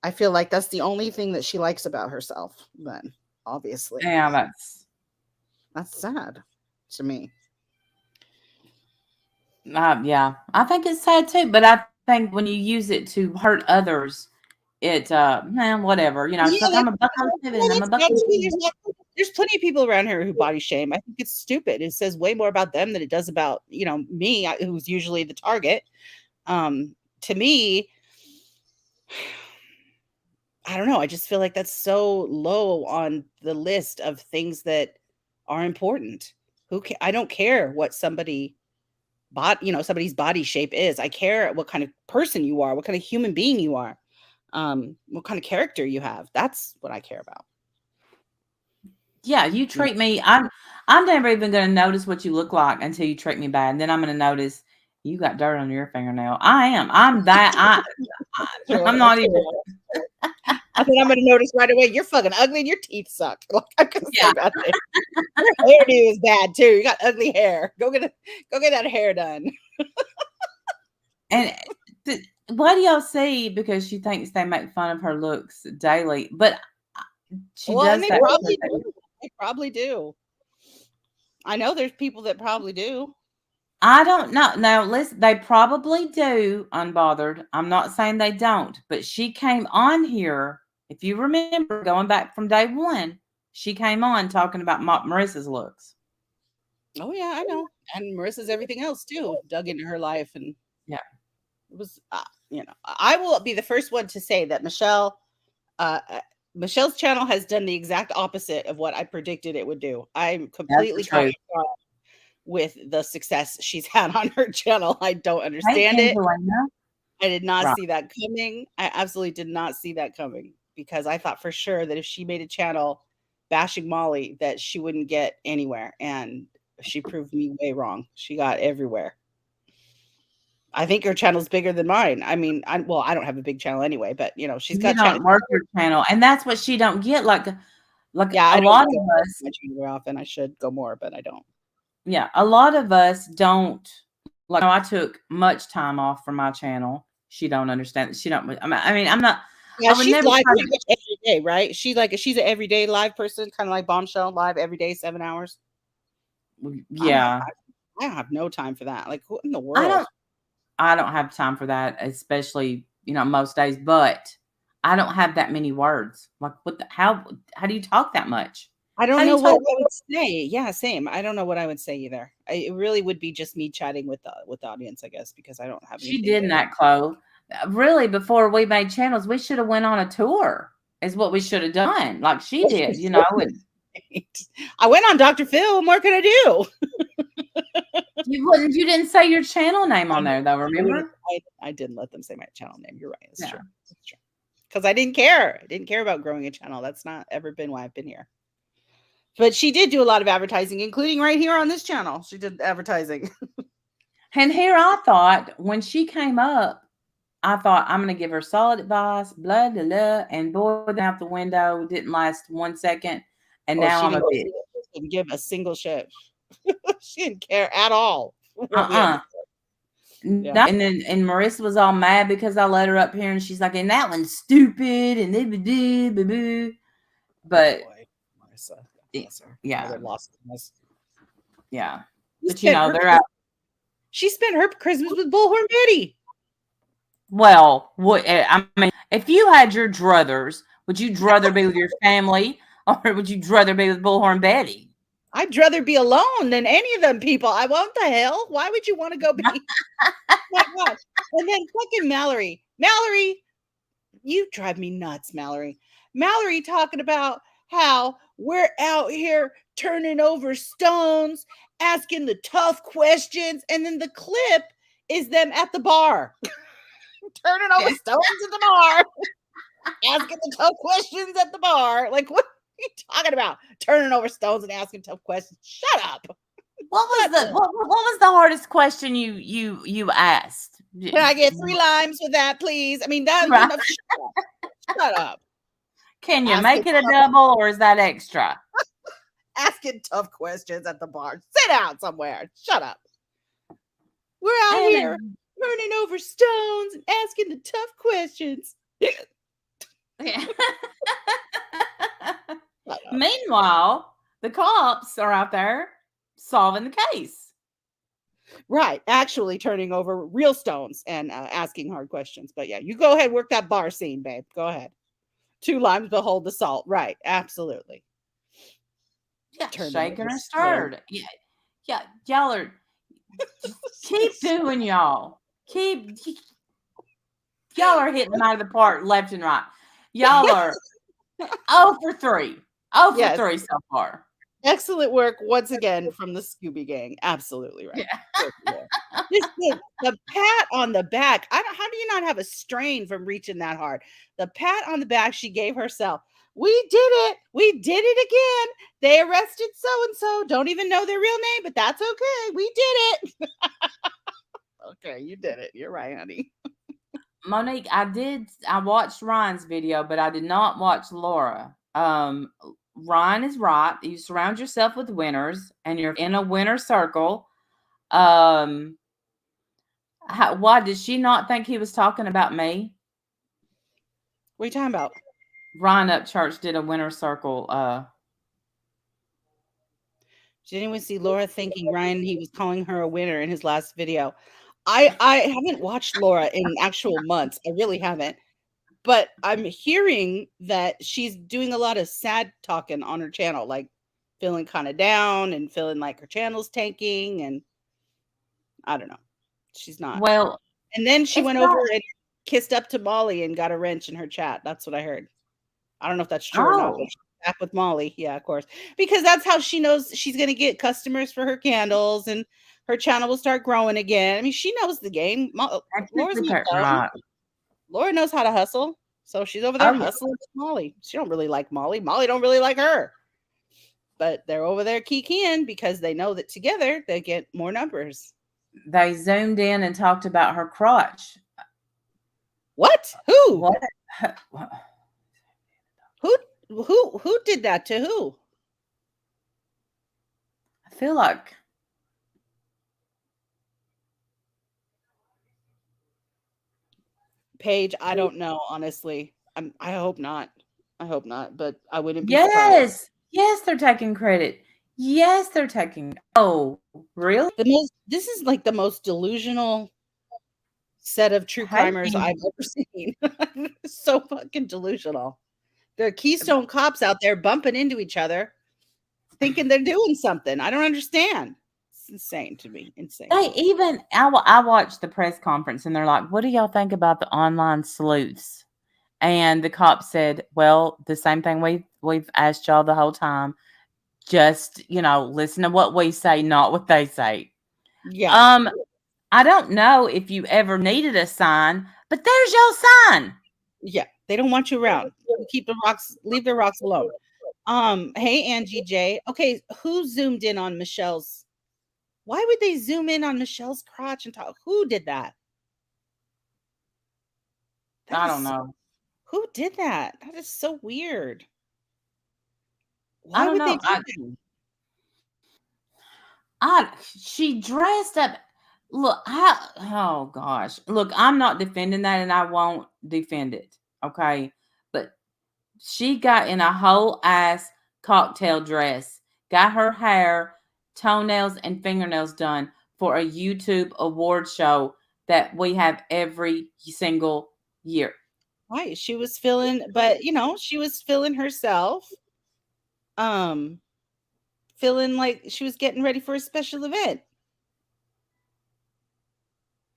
I feel like that's the only thing that she likes about herself. Then, obviously, yeah, that's sad to me. yeah. I think it's sad too, but I think when you use it to hurt others, it man, whatever. You know, she's Yeah, like, I'm a buck on seven, I'm a that's buck gotta on be. 10. There's plenty of people around here who body shame. I think it's stupid. It says way more about them than it does about, me, who's usually the target. To me, I don't know. I just feel like that's so low on the list of things that are important. I don't care what somebody's body shape is. I care what kind of person you are, what kind of human being you are, what kind of character you have. That's what I care about. Yeah, you Mm. treat me. I'm never even going to notice what you look like until you treat me bad, and then I'm going to notice you got dirt on your fingernail. I am. I'm that. I'm True, not even. true. I think I'm gonna notice right away. You're fucking ugly and your teeth suck. Like, I'm gonna say Yeah. about it. Your hairdo is bad too. You got ugly hair. Go get that hair done. And what do y'all see? Because she thinks they make fun of her looks daily, but she Well, and does they that. probably do. They probably do. I know there's people that probably do. I don't know. Now, listen, they probably do, unbothered. I'm not saying they don't, but she came on here. If you remember going back from day one, she came on talking about Marissa's looks. Oh yeah, I know. And Marissa's everything else too. Dug into her life, and Yeah. it was, I will be the first one to say that Michelle's channel has done the exact opposite of what I predicted it would do. I'm completely caught off guard with the success she's had on her channel. I don't understand it. I did not see that coming. I absolutely did not see that coming, because I thought for sure that if she made a channel bashing Molly, that she wouldn't get anywhere. And she proved me way wrong. She got everywhere. I think her channel's bigger than mine. I mean, I don't have a big channel anyway, but she's got don't work your channel, and that's what she don't get. Like yeah, a lot of us. Very often, I should go more, but I don't. Yeah, a lot of us don't. Like, I took much time off from my channel. She don't understand. She don't. I mean, I'm not. Yeah, she's live pretty much every day, right? She's an everyday live person, kind of like Bombshell, live every day, 7 hours. Yeah, I don't have no time for that. Like, who in the world? I don't have time for that, especially most days. But I don't have that many words. Like, how do you talk that much? I don't know what I would say. Yeah, same. I don't know what I would say either. It really would be just me chatting with the audience, I guess, because I don't have. She did that, Chloe. Really, before we made channels, we should have went on a tour. Is what we should have done, like she did. I went on Dr. Phil. What more could I do? You didn't say your channel name on there, though. Remember? I didn't let them say my channel name. You're right. It's true. Because I didn't care. I didn't care about growing a channel. That's not ever been why I've been here. But she did do a lot of advertising, including right here on this channel. She did advertising. And here I thought, when she came up, I thought, I'm going to give her solid advice, blah, blah, blah. And boy, out the window, didn't last 1 second. And now I'm a bitch. She didn't give a single shit. She didn't care at all. Yeah. No, and Marissa was all mad because I let her up here, and she's like, and that one's stupid, and but Marissa, yeah, yeah. But they're out. She spent her Christmas with Bullhorn Betty. Well, I mean, if you had your druthers, would you rather be with your family, or would you rather be with Bullhorn Betty? I'd rather be alone than any of them people. I want the hell. Why would you want to go be? My gosh. And then fucking Mallory. Mallory, you drive me nuts, Mallory. Mallory talking about how we're out here turning over stones, asking the tough questions, and then the clip is them at the bar. Turning over stones at the bar. Asking the tough questions at the bar. Like, what are you talking about? Turning over stones and asking tough questions. Shut up. What was the hardest question you asked? Can I get 3 limes with that, please? I mean, that's right. Shut up. Can you make it a double, or is that extra? Asking tough questions at the bar. Sit down somewhere. Shut up. We're out here turning over stones and asking the tough questions. Meanwhile, the cops are out there solving the case. Right. Actually turning over real stones and asking hard questions. But yeah, you go ahead, work that bar scene, babe. Go ahead. 2 limes behold the salt. Right. Absolutely. Yeah, shaking or stirred. Yeah. Y'all are keep doing y'all. Y'all are hitting them out of the park left and right. Y'all are 0 for 3. 0 for 3 so far. Excellent work once again from the Scooby Gang. Absolutely right. Yeah. The pat on the back. How do you not have a strain from reaching that hard? The pat on the back she gave herself. We did it. We did it again. They arrested so-and-so. Don't even know their real name, but that's okay. We did it. Okay, you did it. You're right, honey. Monique, I watched Ryan's video, but I did not watch Laura. Ryan is right. You surround yourself with winners, and you're in a winner circle. Why did she not think he was talking about me? What are you talking about? Ryan Upchurch did a winner circle. Did anyone see Laura thanking Ryan? He was calling her a winner in his last video. I haven't watched Laura in actual months. I really haven't. But I'm hearing that she's doing a lot of sad talking on her channel, like feeling kind of down and feeling like her channel's tanking. And I don't know. She's not. Well, And then she it's went over not. and kissed up to Molly and got a wrench in her chat. That's what I heard. I don't know if that's true or not, but Oh, she's back with Molly. Yeah, of course. Because that's how she knows she's going to get customers for her candles and her channel will start growing again. I mean, she knows the game. that Laura's could be not dumb. right. Laura knows how to hustle. So she's over there Oh, yeah. hustling with Molly. She don't really like Molly. Molly don't really like her. But they're over there kikiing because they know that together they get more numbers. They zoomed in and talked about her crotch. What? Who? What? Who did that to who? I feel like Paige, I don't know, honestly. I hope not. I hope not, but I wouldn't be surprised. yes, yes, they're taking credit. Yes, they're taking. Oh, really? This is like the most delusional set of true Hey, crimers I've ever seen. So fucking delusional. There are Keystone cops out there bumping into each other, thinking they're doing something. I don't understand. It's insane to me. Insane. they even. I watched the press conference and they're like, "What do y'all think about the online sleuths?" And the cop said, "Well, the same thing we've asked y'all the whole time. Just listen to what we say, not what they say." Yeah. I don't know if you ever needed a sign, but there's your sign. Yeah. They don't want you around. Keep the rocks, leave the rocks alone. Hey Angie J. Okay, who zoomed in on Michelle's? Why would they zoom in on Michelle's crotch and talk? Who did that? I don't know. Who did that? That is so weird. I Why don't would they know. do that? She dressed up. Look, oh gosh. Look, I'm not defending that and I won't defend it. Okay. But she got in a whole ass cocktail dress, got her hair, toenails, and fingernails done for a YouTube award show that we have every single year. Right. She was feeling, but she was feeling herself. Feeling like she was getting ready for a special event.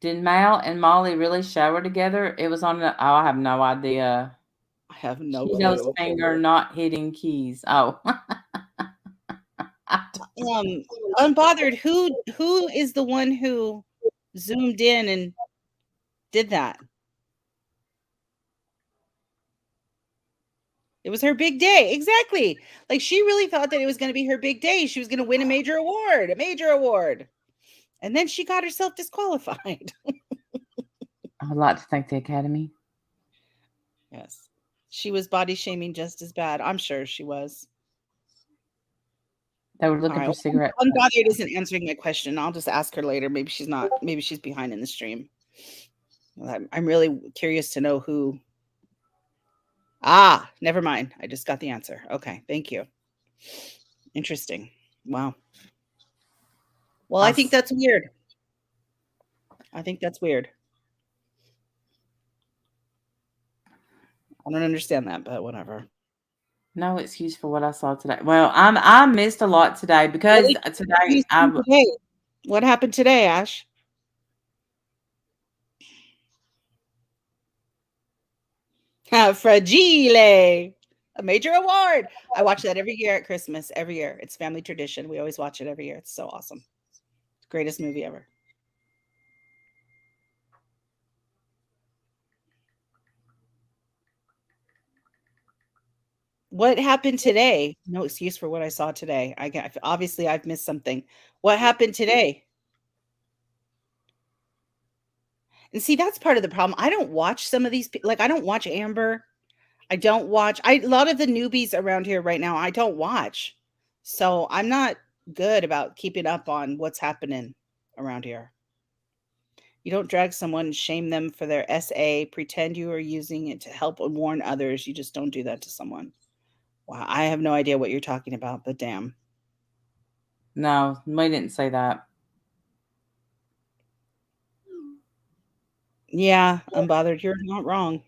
Did Mal and Molly really shower together? It was on the. Oh, I have no idea. I have no Cheeto's clue. finger not hitting keys. Oh, Unbothered. Who is the one who zoomed in and did that? It was her big day. Exactly. Like she really thought that it was going to be her big day. She was going to win a major award. And then she got herself disqualified. I would like to thank the Academy. Yes. She was body shaming just as bad. I'm sure she was. They were looking All for right. cigarette. Unbothered isn't answering my question. I'll just ask her later. Maybe she's not. Maybe she's behind in the stream. I'm really curious to know who. Never mind. I just got the answer. Okay. Thank you. Interesting. Wow. Well, I think that's weird. I don't understand that, but whatever. No excuse for what I saw today. Well, I missed a lot today because today What happened today, Ash? Fragile. A major award. I watch that every year at Christmas. Every year. It's family tradition. We always watch it every year. It's so awesome. Greatest movie ever. What happened today? No excuse for what I saw today. Obviously I've missed something. What happened today? And see, that's part of the problem. I don't watch some of these, like I don't watch Amber. I don't watch. A lot of the newbies around here right now, I don't watch. So I'm not good about keeping up on what's happening around here. You don't drag someone, shame them for their SA, pretend you are using it to help and warn others. You just don't do that to someone. Wow, I have no idea what you're talking about, but damn. No, we didn't say that. Yeah, unbothered. You're not wrong.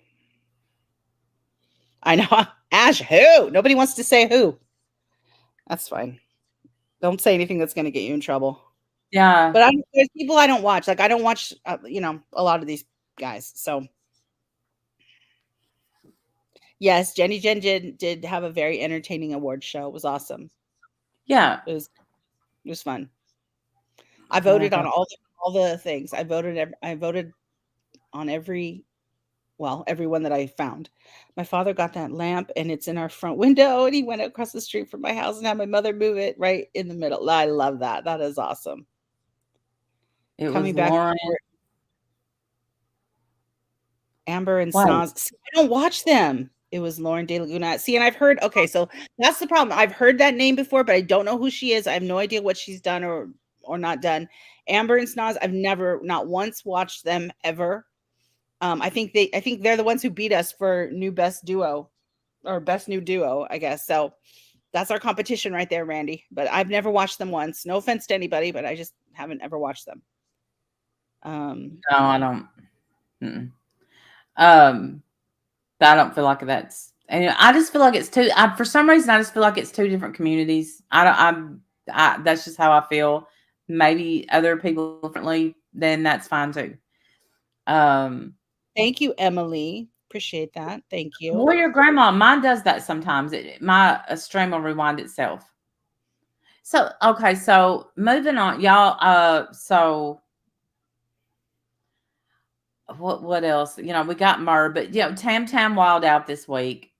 I know. Ash, who? Nobody wants to say who. That's fine. Don't say anything that's going to get you in trouble. Yeah. But there's people I don't watch. Like I don't watch, a lot of these guys. So yes, Jenny Jen did have a very entertaining award show. It was awesome. Yeah. It was fun. I Oh my voted on God. all the things. I voted on everyone that I found. My father got that lamp and it's in our front window and he went across the street from my house and had my mother move it right in the middle. I love that. That is awesome. It was Coming back Lauren. for Amber and Wait. Snoz. See, I don't watch them. It was Lauren De Laguna. See, and I've heard, okay, so that's the problem. I've heard that name before, but I don't know who she is. I have no idea what she's done or not done. Amber and Snoz, I've never, not once watched them ever. I think they're the ones who beat us for new best duo or best new duo, I guess. So that's our competition right there, Randy. But I've never watched them once. No offense to anybody, but I just haven't ever watched them. No, I don't. Mm-mm. I don't feel like that's. And I just feel like it's two. For some reason, I just feel like it's two different communities. I don't. That's just how I feel. Maybe other people differently. Then that's fine too. Thank you, Emily. Appreciate that. Thank you. Warrior Grandma, mine does that sometimes. My stream will rewind itself. So okay, so moving on, y'all. So what else? We got MRB, but Tam Tam Wild out this week.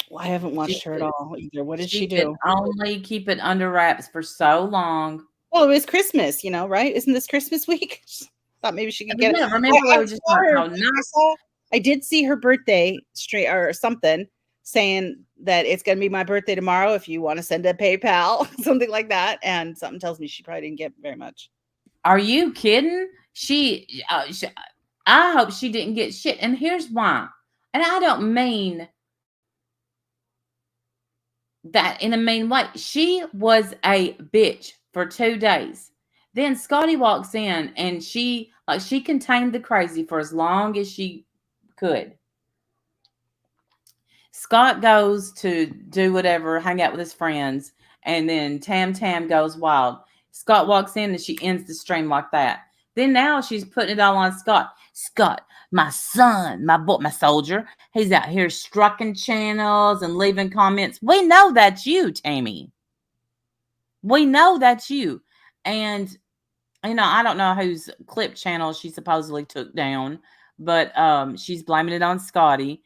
Well, I haven't watched her at all either. What did she could do? only keep it under wraps for so long. Well, it was Christmas, right? Isn't this Christmas week? Thought maybe she could get it. Remember, we were just talking about nice. I did see her birthday straight or something saying that it's going to be my birthday tomorrow. If you want to send a PayPal, something like that. And something tells me she probably didn't get very much. Are you kidding? I hope she didn't get shit. And here's why. And I don't mean that in a mean way. She was a bitch for 2 days. Then Scotty walks in and she contained the crazy for as long as she could. Scott goes to do whatever, hang out with his friends, and then Tam Tam goes wild. Scott walks in and she ends the stream like that. Then now she's putting it all on Scott. Scott, my son, my boy, my soldier, he's out here strucking channels and leaving comments. We know that's you, Tammy. We know that's you. And, I don't know whose clip channel she supposedly took down, but she's blaming it on Scotty.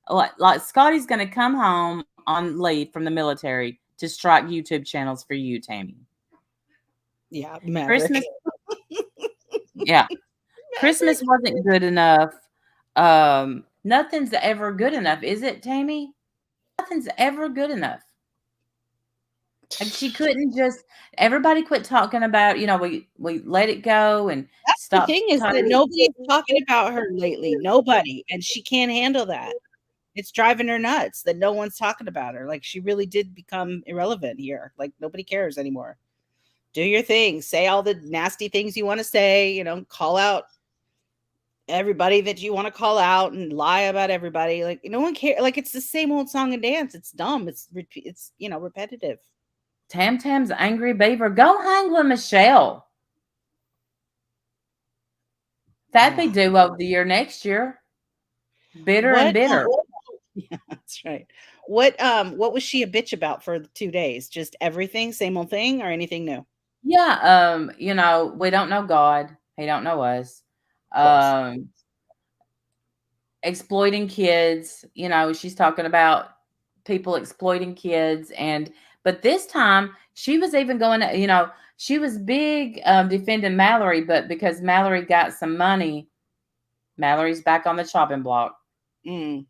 Like Scotty's going to come home on leave from the military to strike YouTube channels for you, Tammy. Yeah, Maverick. Christmas. Yeah. Christmas wasn't good enough. Nothing's ever good enough, is it, Tammy? Nothing's ever good enough. And she couldn't just. Everybody quit talking about. We let it go and that's stop. The thing is that nobody's talking about her lately. Nobody, and she can't handle that. It's driving her nuts that no one's talking about her. Like she really did become irrelevant here. Like nobody cares anymore. Do your thing. Say all the nasty things you want to say. Call out everybody that you want to call out and lie about everybody. Like no one cares. Like it's the same old song and dance. It's dumb. It's repetitive. Tam Tam's angry beaver. Go hang with Michelle. That'd be duo of the year next year. Bitter and bitter. Yeah, that's right. What was she a bitch about for 2 days? Just everything, same old thing, or anything new? Yeah, we don't know God. He don't know us. Exploiting kids. She's talking about people exploiting kids, but this time she was even going. She was big defending Mallory, but because Mallory got some money, Mallory's back on the chopping block. Mm.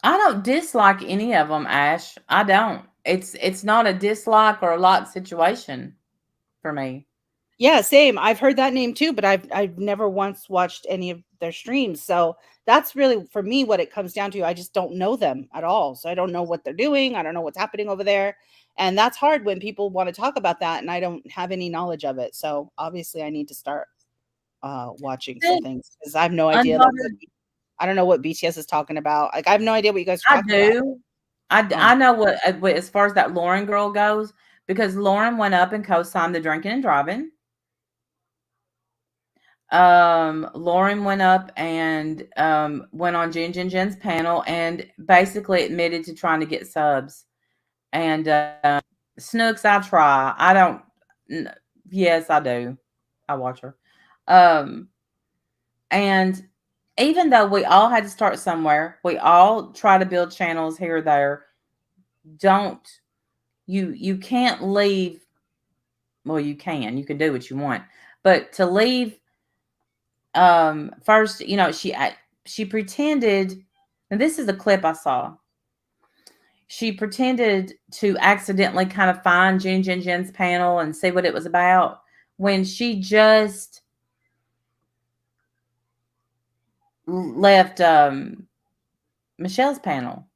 I don't dislike any of them, Ash. I don't. It's not a dislike or a like situation for me. Yeah, same. I've heard that name too, but I've never once watched any of their streams. So that's really for me what it comes down to. I just don't know them at all. So I don't know what they're doing. I don't know what's happening over there. And that's hard when people want to talk about that and I don't have any knowledge of it. So obviously I need to start. watching some See, things because I have no idea. Like, unbothered. I don't know what BTS is talking about. Like, I have no idea what you guys are I talking about. do. Oh, I know what as far as that Lauren girl goes, because Lauren went up and co-signed the drinking and driving. Lauren went up and went on Jen's panel and basically admitted to trying to get subs. And Snooks, I try. I don't. Yes, I do. I watch her. And even though we all had to start somewhere, we all try to build channels here or there. Don't you can't leave. Well, you can do what you want, but to leave first, she pretended, and this is a clip I saw. She pretended to accidentally kind of find Jen's panel and see what it was about when she just left Michelle's panel.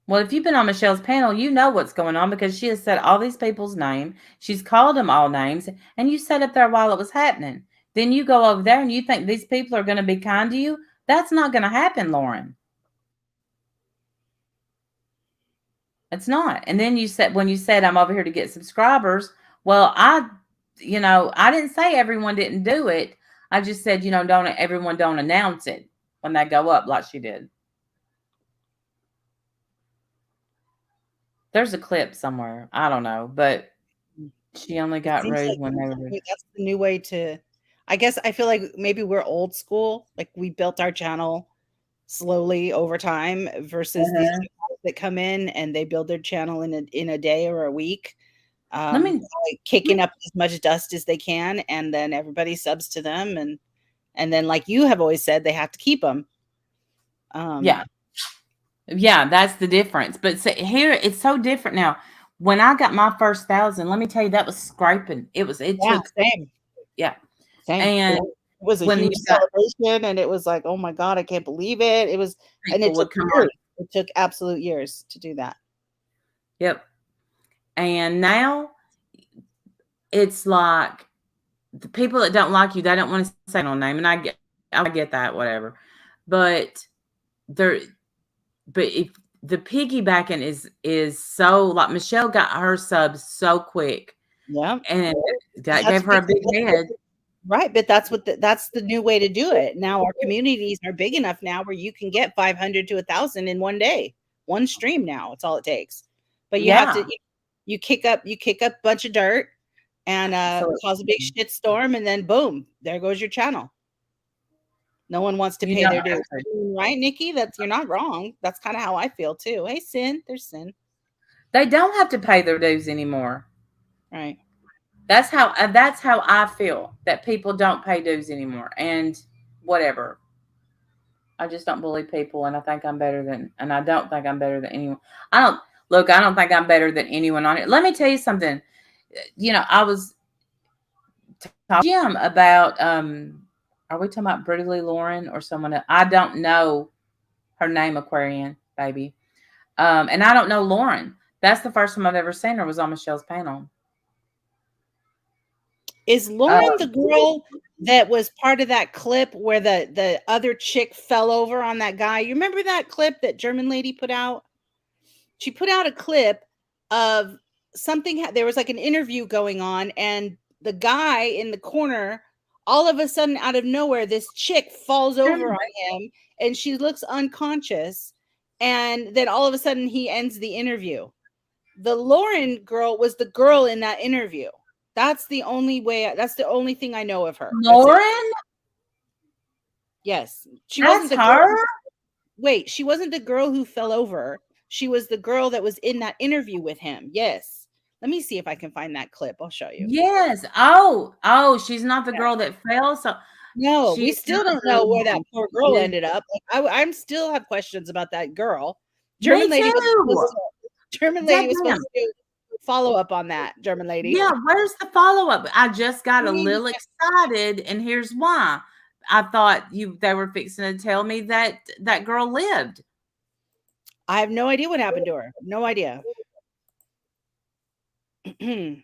Well, if you've been on Michelle's panel, you know what's going on because she has said all these people's name. She's called them all names, and you sat up there while it was happening. Then you go over there and you think these people are going to be kind to you. That's not going to happen, Lauren. It's not. And then when you said I'm over here to get subscribers, well, I didn't say everyone didn't do it. I just said, everyone don't announce it when they go up like she did. There's a clip somewhere. I don't know, but she only got rude like when they were. that's the new way to. I guess I feel like maybe we're old school. Like we built our channel slowly over time versus these people that come in and they build their channel in a day or a week, like kicking up as much dust as they can, and then everybody subs to them, and then like you have always said, they have to keep them. Yeah, that's the difference. But here it's so different now. When I got my first 1,000, let me tell you, that was scraping. It took same. And it was a huge celebration, and it was like, oh my god, I can't believe it. It was, and it took years. It took absolute years to do that. Yep. And now it's like the people that don't like you, they don't want to say no name, and I get that, whatever. But if the piggybacking is so, like, Michelle got her subs so quick. Yeah. And that gave her a big head. Right, but that's the new way to do it. Now our communities are big enough now where you can get 500 to 1,000 in one day, one stream. Now it's all it takes. But you have to you kick up a bunch of dirt and cause a big shit storm, and then boom, there goes your channel. No one wants to pay their dues, right, Nikki? You're not wrong. That's kind of how I feel too. Hey, Sin, there's Sin. They don't have to pay their dues anymore, right? That's how I feel, that people don't pay dues anymore, and whatever. I just don't believe people, and I think I'm better than, and I don't think I'm better than anyone. I don't think I'm better than anyone on it. Let me tell you something. I was talking to Jim about, are we talking about Brutally Lauren or someone else? I don't know her name, Aquarian baby. And I don't know Lauren. That's the first time I've ever seen her, was on Michelle's panel. Is Lauren the girl that was part of that clip where the other chick fell over on that guy? You remember that clip that German lady put out? She put out a clip of something. There was like an interview going on, and the guy in the corner, all of a sudden, out of nowhere, this chick falls over on him, and she looks unconscious. And then all of a sudden, he ends the interview. The Lauren girl was the girl in that interview. That's the only way. That's the only thing I know of her. Lauren? Yes. She wasn't the her? girl. Wait, she wasn't the girl who fell over. She was the girl that was in that interview with him. Yes. Let me see if I can find that clip. I'll show you. Yes. Oh, she's not the girl that fell. So no, we still don't know where that poor girl ended up. Like, I'm still have questions about that girl. German lady was supposed to do follow up on that. German lady. Yeah, where's the follow up? I just got a little excited, and here's why. I thought they were fixing to tell me that that girl lived. I have no idea what happened to her. No idea. and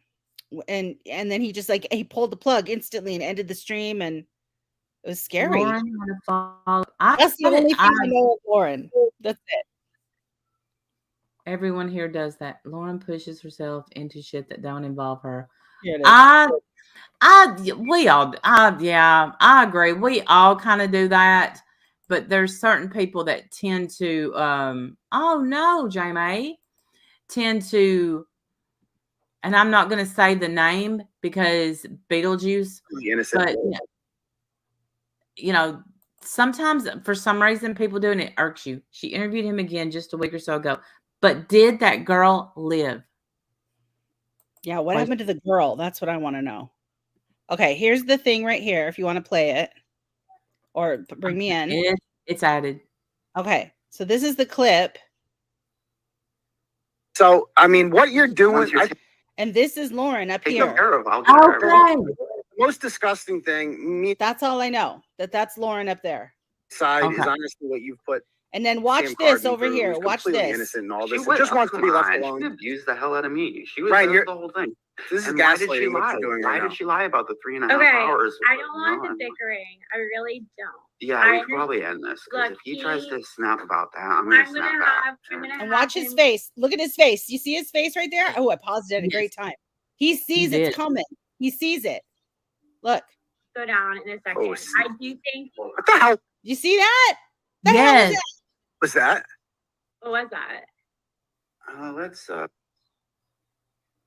then he just he pulled the plug instantly and ended the stream, and It was scary. Lauren had a fall. That's the only thing I know of Lauren. That's it. Everyone here does that. Lauren pushes herself into shit that don't involve her. Here it is. I agree. We all kind of do that, but there's certain people that tend to, oh no, Jamie, tend to, and I'm not going to say the name because Beetlejuice, but sometimes for some reason people do, and it irks you. She interviewed him again just a week or so ago, but did that girl live? Yeah, what happened to the girl? That's what I want to know. Okay, here's the thing right here. If you want to play it or bring me in. It's added. Okay, so this is the clip. So, I mean, what you're doing... And this is Lauren up here. Okay. The most disgusting thing... That's all I know. That's Lauren up there. Side is honestly what you've put... And then watch this over here. Watch this. Innocent and all this. She just wants to be left alone. She abused the hell out of me. She was the whole thing. This is and gaslighting. Why did she lie? Why did she lie about the 3.5 hours? I don't want the bickering. I really don't. Yeah, we should probably end this. Because if he tries to snap about that, I'm going to snap back. And watch his face. Look at his face. You see his face right there? Oh, I paused it at a great time. He sees it's coming. He sees it. Look. Go down in a second. I do think. What the hell? You see that? Yes. What's that? What was that? Let's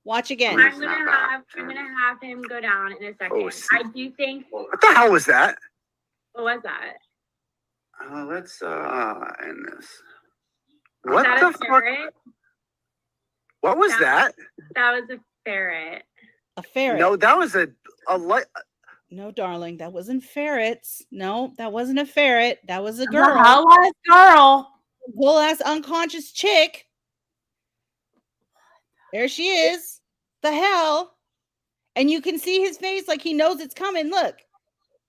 watch again. I'm gonna have him go down in a second. I do think. What the hell was that? What was that? Let's end this. What the fuck? What was that? That was a ferret. A ferret. No, that was a light. No, darling, that wasn't ferrets. No, that wasn't a ferret. That was a girl. A whole-ass girl. Whole-ass unconscious chick. There she is. The hell? And you can see his face like he knows it's coming. Look.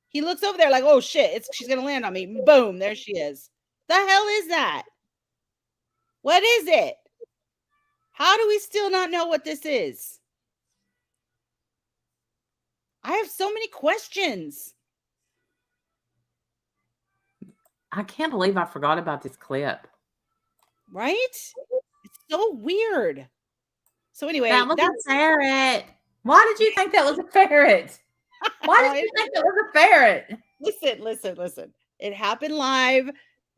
He looks over there like, oh shit, she's going to land on me. Boom, there she is. The hell is that? What is it? How do we still not know what this is? I have so many questions. I can't believe I forgot about this clip. Right? It's so weird. So anyway, that was a ferret. Why did you think that was a ferret? Why did you think that was a ferret? Listen. It happened live.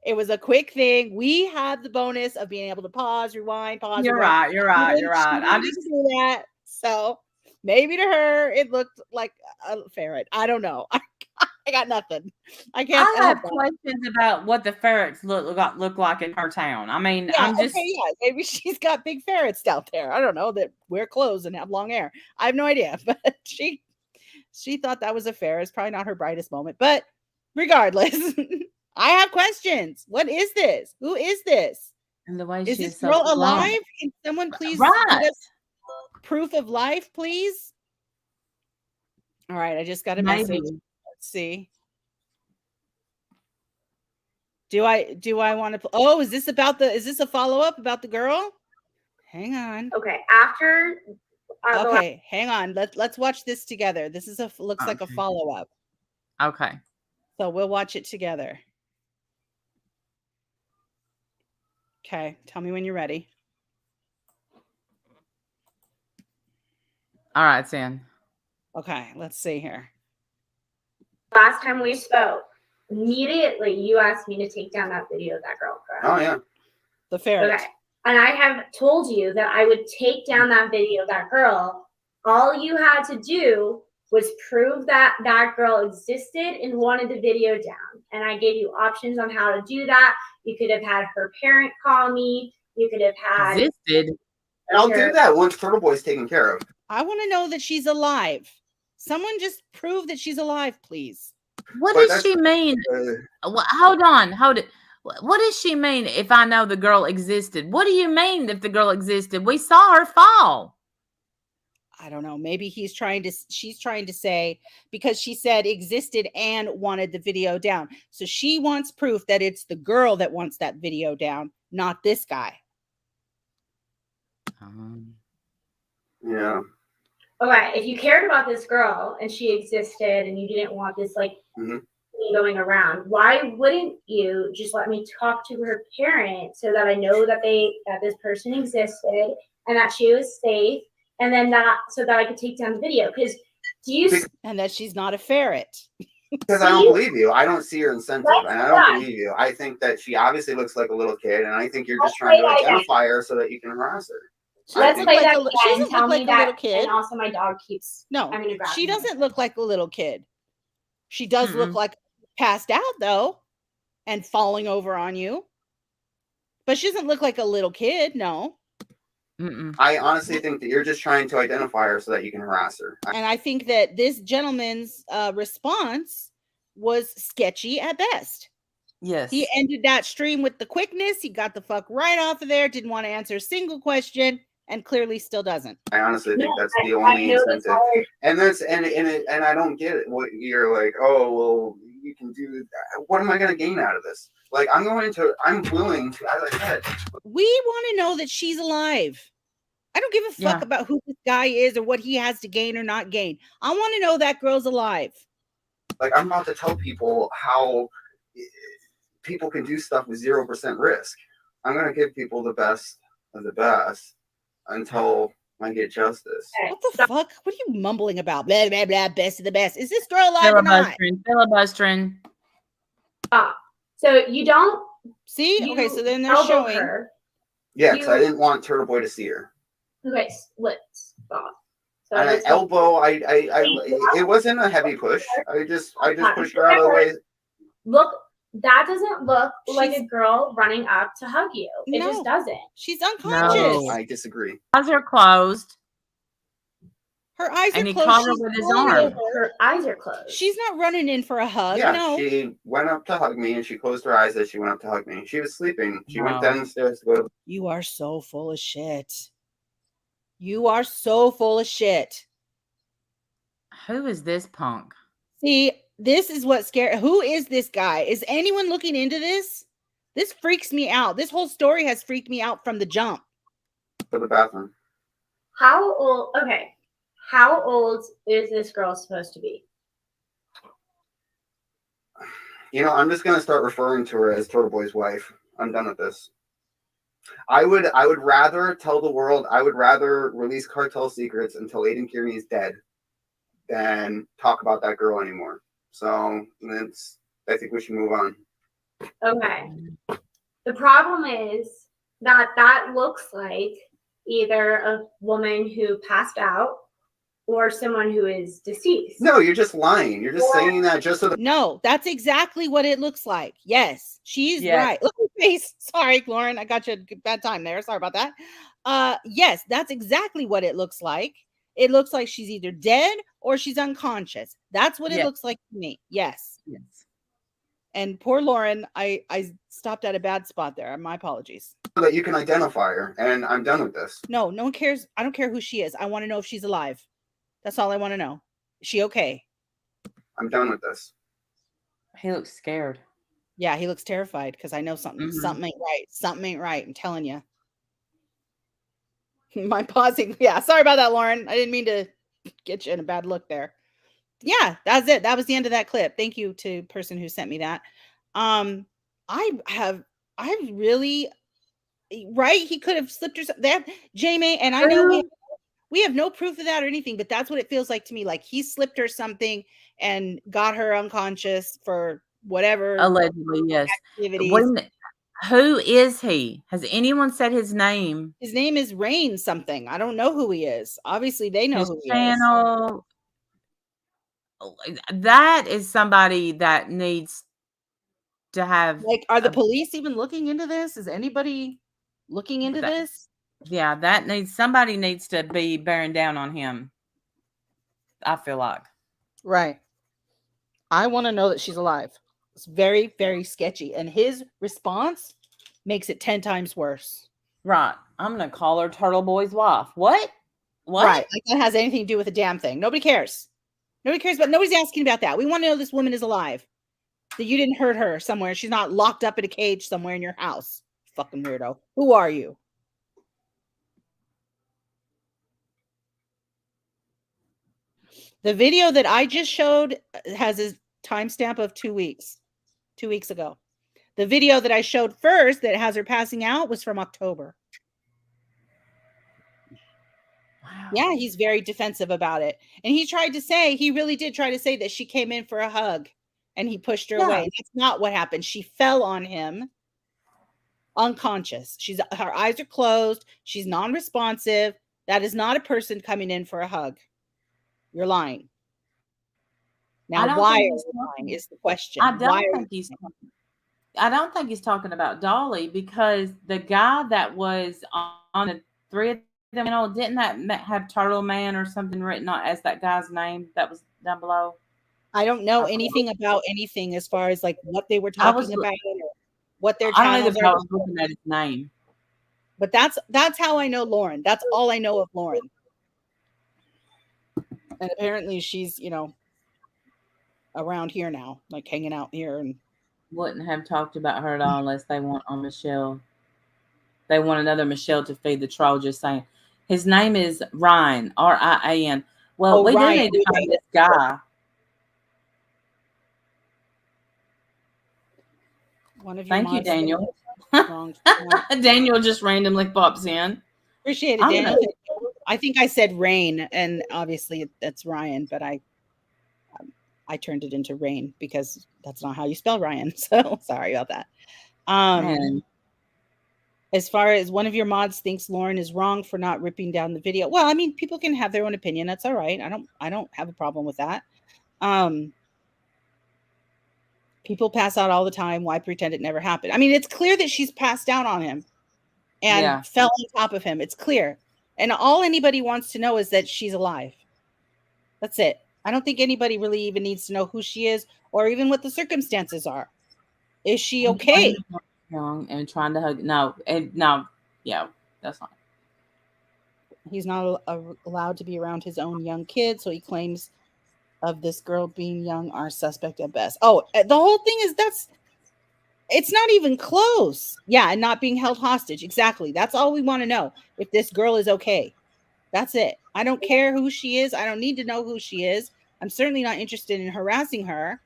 It was a quick thing. We have the bonus of being able to pause, rewind, pause. You're right. I just do that. So maybe to her, it looked like a ferret. I don't know. I got nothing. I have questions about what the ferrets look like in her town. I mean, maybe she's got big ferrets out there. I don't know, that wear clothes and have long hair. I have no idea, but she thought that was a ferret. It's probably not her brightest moment, but regardless, I have questions. What is this? Who is this? And the way is this girl alive? Can someone please give us proof of life, please? All right, I just got a message. Let's see. Do I want to? Oh, is this a follow-up about the girl? Hang on. Okay, after. Okay, hang on. Let's watch this together. This is looks like a follow-up. Okay. So we'll watch it together. Okay, tell me when you're ready. All right, Sam. Okay, let's see here. Last time we spoke, immediately you asked me to take down that video of that girl. Correct? Oh, yeah. The ferret. Okay. And I have told you that I would take down that video of that girl. All you had to do was prove that that girl existed and wanted the video down. And I gave you options on how to do that. You could have had her parent call me. You could have had... Existed? And I'll do that once Turtle Boy's taken care of. I want to know that she's alive. Someone just prove that she's alive, please. What does she mean? Hold on. What does she mean if I know the girl existed? What do you mean if the girl existed? We saw her fall. I don't know. Maybe she's trying to say, because she said existed and wanted the video down. So she wants proof that it's the girl that wants that video down, not this guy. Yeah. Okay, if you cared about this girl and she existed and you didn't want this going around. Why wouldn't you just let me talk to her parents so that I know that this person existed and that she was safe, and then so that I could take down the video? Because and that she's not a ferret. Because I don't believe you. I don't see your incentive, and I don't believe you. I think that she obviously looks like a little kid, and I think you're just trying to identify her so that you can harass her. Let's play that again. She doesn't Tell look me like that, a little kid. and also my dog keeps. No, I'm gonna grab she him. doesn't look like a little kid. She does look like passed out though, and falling over on you. But she doesn't look like a little kid. No. I honestly think that you're just trying to identify her so that you can harass her. And I think that this gentleman's response was sketchy at best. Yes. He ended that stream with the quickness. He got the fuck right off of there. Didn't want to answer a single question, and clearly still doesn't. I honestly think that's the only incentive. And that's and I don't get it. What you're like, oh well, you can do that. What am I going to gain out of this? Like, I'm willing to, as I said. We want to know that she's alive. I don't give a fuck about who this guy is or what he has to gain or not gain. I want to know that girl's alive. Like, I'm about to tell people how people can do stuff with 0% risk. I'm going to give people the best of the best until I get justice. What the fuck? What are you mumbling about? Blah, blah, blah, best of the best. Is this girl alive or not? Filibustering. So you don't see? Okay, so then they're showing her. Yeah, because I didn't want Turtle Boy to see her. Okay, let's stop. So and I elbow. It wasn't a heavy push. I just pushed her out of the way. Look, that doesn't look like a girl running up to hug you. It just doesn't. She's unconscious. No, I disagree. Eyes are closed. Her eyes and are he closed. caught her with his arm. Her eyes are closed. She's not running in for a hug. Yeah, no. She went up to hug me and she closed her eyes as she went up to hug me. She was sleeping. She went downstairs to go to. You are so full of shit. You are so full of shit. Who is this punk? See, this is what scared. Who is this guy? Is anyone looking into this? This freaks me out. This whole story has freaked me out from the jump. For the bathroom. How old? Okay. How old is this girl supposed to be? You know, I'm just gonna start referring to her as Turtle Boy's wife. I'm done with this. I would rather tell the world. I would rather release cartel secrets until Aiden Kearney is dead than talk about that girl anymore. So I think we should move on. Okay. The problem is that looks like either a woman who passed out or someone who is deceased. No, you're just lying. You're just saying that just so that. No, that's exactly what it looks like. Yes, she's right. Look at her face. Sorry, Lauren, I got you a bad time there. Sorry about that. Yes, that's exactly what it looks like. It looks like she's either dead or she's unconscious. That's what it looks like to me. Yes. Yes. And poor Lauren, I stopped at a bad spot there. My apologies. So that you can identify her, and I'm done with this. No one cares. I don't care who she is. I want to know if she's alive. That's all I want to know. Is she okay? I'm done with this. He looks scared. Yeah, he looks terrified because I know something ain't right. Something ain't right. I'm telling you. My pausing. Yeah, sorry about that, Lauren. I didn't mean to get you in a bad look there. Yeah, that's it. That was the end of that clip. Thank you to the person who sent me that. I really right. He could have slipped her that Jamie, and I know we have no proof of that or anything, but that's what it feels like to me. Like he slipped her something and got her unconscious for whatever. Allegedly, yes. Who is he? Has anyone said his name? His name is Rain something. I don't know who he is. Obviously, they know who he is. That is somebody that needs to have. Like, are the police even looking into this? Is anybody looking into this? Yeah, somebody needs to be bearing down on him. I feel like. Right. I want to know that she's alive. It's very, very sketchy. And his response makes it 10 times worse. Right. I'm going to call her Turtle Boy's wife. What? Right. Like that has anything to do with a damn thing. Nobody cares. Nobody cares, but nobody's asking about that. We want to know this woman is alive. That you didn't hurt her somewhere. She's not locked up in a cage somewhere in your house. Fucking weirdo. Who are you? The video that I just showed has timestamp of 2 weeks. 2 weeks ago. The video that I showed first that has her passing out was from October. Wow. Yeah, he's very defensive about it. And he really did try to say that she came in for a hug and he pushed her away. That's not what happened. She fell on him unconscious. Her eyes are closed. She's non-responsive. That is not a person coming in for a hug. You're lying. Now, why are you lying is the question. I don't think he's talking about Dolly, because the guy that was on the three of them, didn't that have Turtle Man or something written on as that guy's name that was down below? I don't know anything about anything as far as like what they were talking about or what their channels are. I was looking at his name. But that's how I know Lauren. That's all I know of Lauren. And apparently she's, around here now, like hanging out here, and wouldn't have talked about her at all unless they want on Michelle. They want another Michelle to feed the troll. Just saying. His name is Ryan, Rian. Well, we do need to find this guy. Thank you, Daniel. Daniel just randomly pops in. Appreciate it, Daniel. I think I said Rain, and obviously that's Ryan, but I turned it into Rain because that's not how you spell Ryan. So sorry about that. As far as one of your mods thinks Lauren is wrong for not ripping down the video. Well, I mean, people can have their own opinion. That's all right. I don't have a problem with that. People pass out all the time. Why pretend it never happened? I mean, it's clear that she's passed out on him and fell on top of him. It's clear. And all anybody wants to know is that she's alive. That's it. I don't think anybody really even needs to know who she is or even what the circumstances are. Is she okay? Young and trying to hug. Yeah, that's fine. He's not allowed to be around his own young kids, so he claims of this girl being young are suspect at best. Oh, the whole thing is it's not even close. Yeah, and not being held hostage. Exactly. That's all we want to know. If this girl is okay. That's it. I don't care who she is. I don't need to know who she is. I'm certainly not interested in harassing her.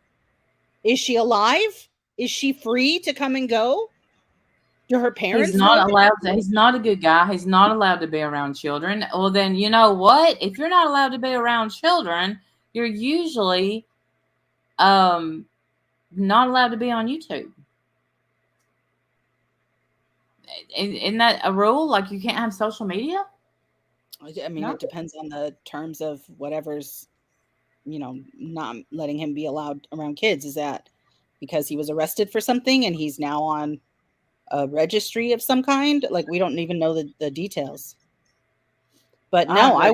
Is she alive? Is she free to come and go? Do her parents? He's not allowed to. He's not a good guy. He's not allowed to be around children. Well, then you know what? If you're not allowed to be around children, you're usually not allowed to be on YouTube. Isn't that a rule? Like you can't have social media? I mean, it depends on the terms of whatever's, not letting him be allowed around kids. Is that because he was arrested for something and he's now on a registry of some kind? Like we don't even know the details. But no, I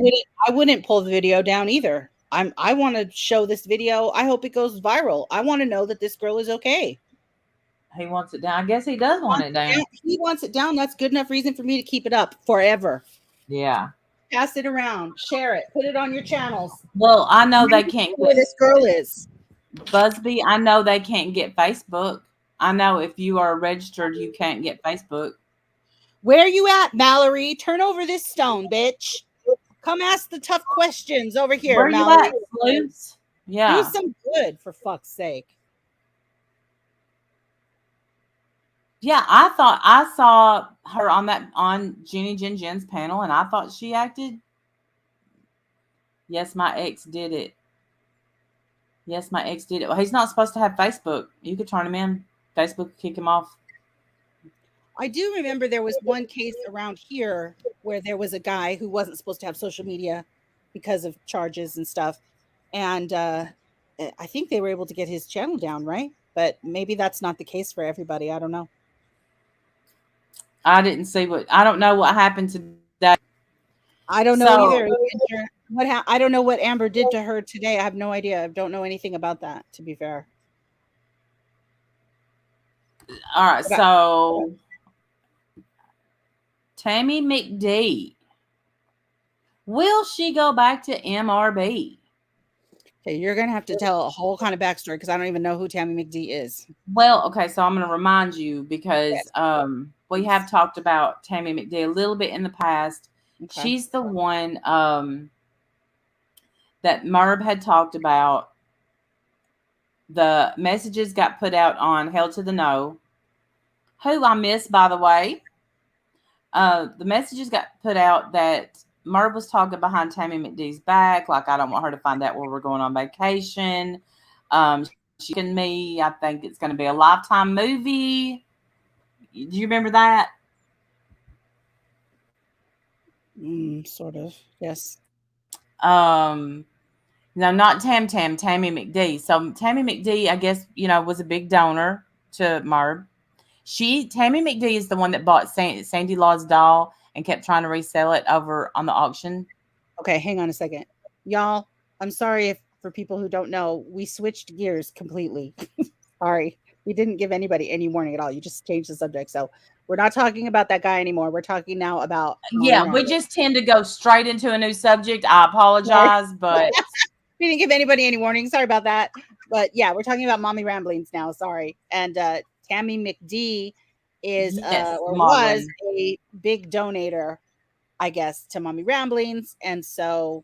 wouldn't pull the video down either. I want to show this video. I hope it goes viral. I want to know that this girl is okay. He wants it down. I guess he does want it down. He wants it down. That's good enough reason for me to keep it up forever. Yeah. Pass it around, share it, put it on your channels. Well, I know they can't where this girl is. Busby, I know they can't get Facebook. I know if you are registered, you can't get Facebook. Where are you at, Mallory? Turn over this stone, bitch. Come ask the tough questions over here, Where Mallory. You at, Sleuths? Yeah. Do some good, for fuck's sake. Yeah, I thought I saw her on Jenny Jen's panel, and I thought she acted. Yes, my ex did it. Yes, my ex did it. Well, he's not supposed to have Facebook. You could turn him in. Facebook kick him off. I do remember there was one case around here where there was a guy who wasn't supposed to have social media because of charges and stuff. And I think they were able to get his channel down, right? But maybe that's not the case for everybody. I don't know. I didn't see I don't know what happened to that. I don't know either. I don't know what Amber did to her today. I have no idea. I don't know anything about that, to be fair. All right. So Tammy McD. Will she go back to MRB? Okay, you're going to have to tell a whole kind of backstory because I don't even know who Tammy McD is. Well, okay, so I'm going to remind you because we have talked about Tammy McD a little bit in the past. Okay. She's the one that Merb had talked about The messages got put out on Hell to the No, who I miss, by the way. The messages got put out that Merv was talking behind Tammy McD's back, like I don't want her to find out where we're going on vacation. She and me, I think it's going to be a Lifetime movie. Do you remember that? Sort of, yes. No, not Tammy McD. So Tammy McD, I guess, was a big donor to Merv. Tammy McD is the one that bought Sandy Law's doll and kept trying to resell it over on the auction. Okay, hang on a second. Y'all, I'm sorry for people who don't know, we switched gears completely. Sorry. We didn't give anybody any warning at all. You just changed the subject. So we're not talking about that guy anymore. We're talking now about we just tend to go straight into a new subject. I apologize, but we didn't give anybody any warning. Sorry about that. But yeah, we're talking about Mommy Ramblings now. Sorry. And Tammy McD is was a big donator, I guess, to Mommy Ramblings, and so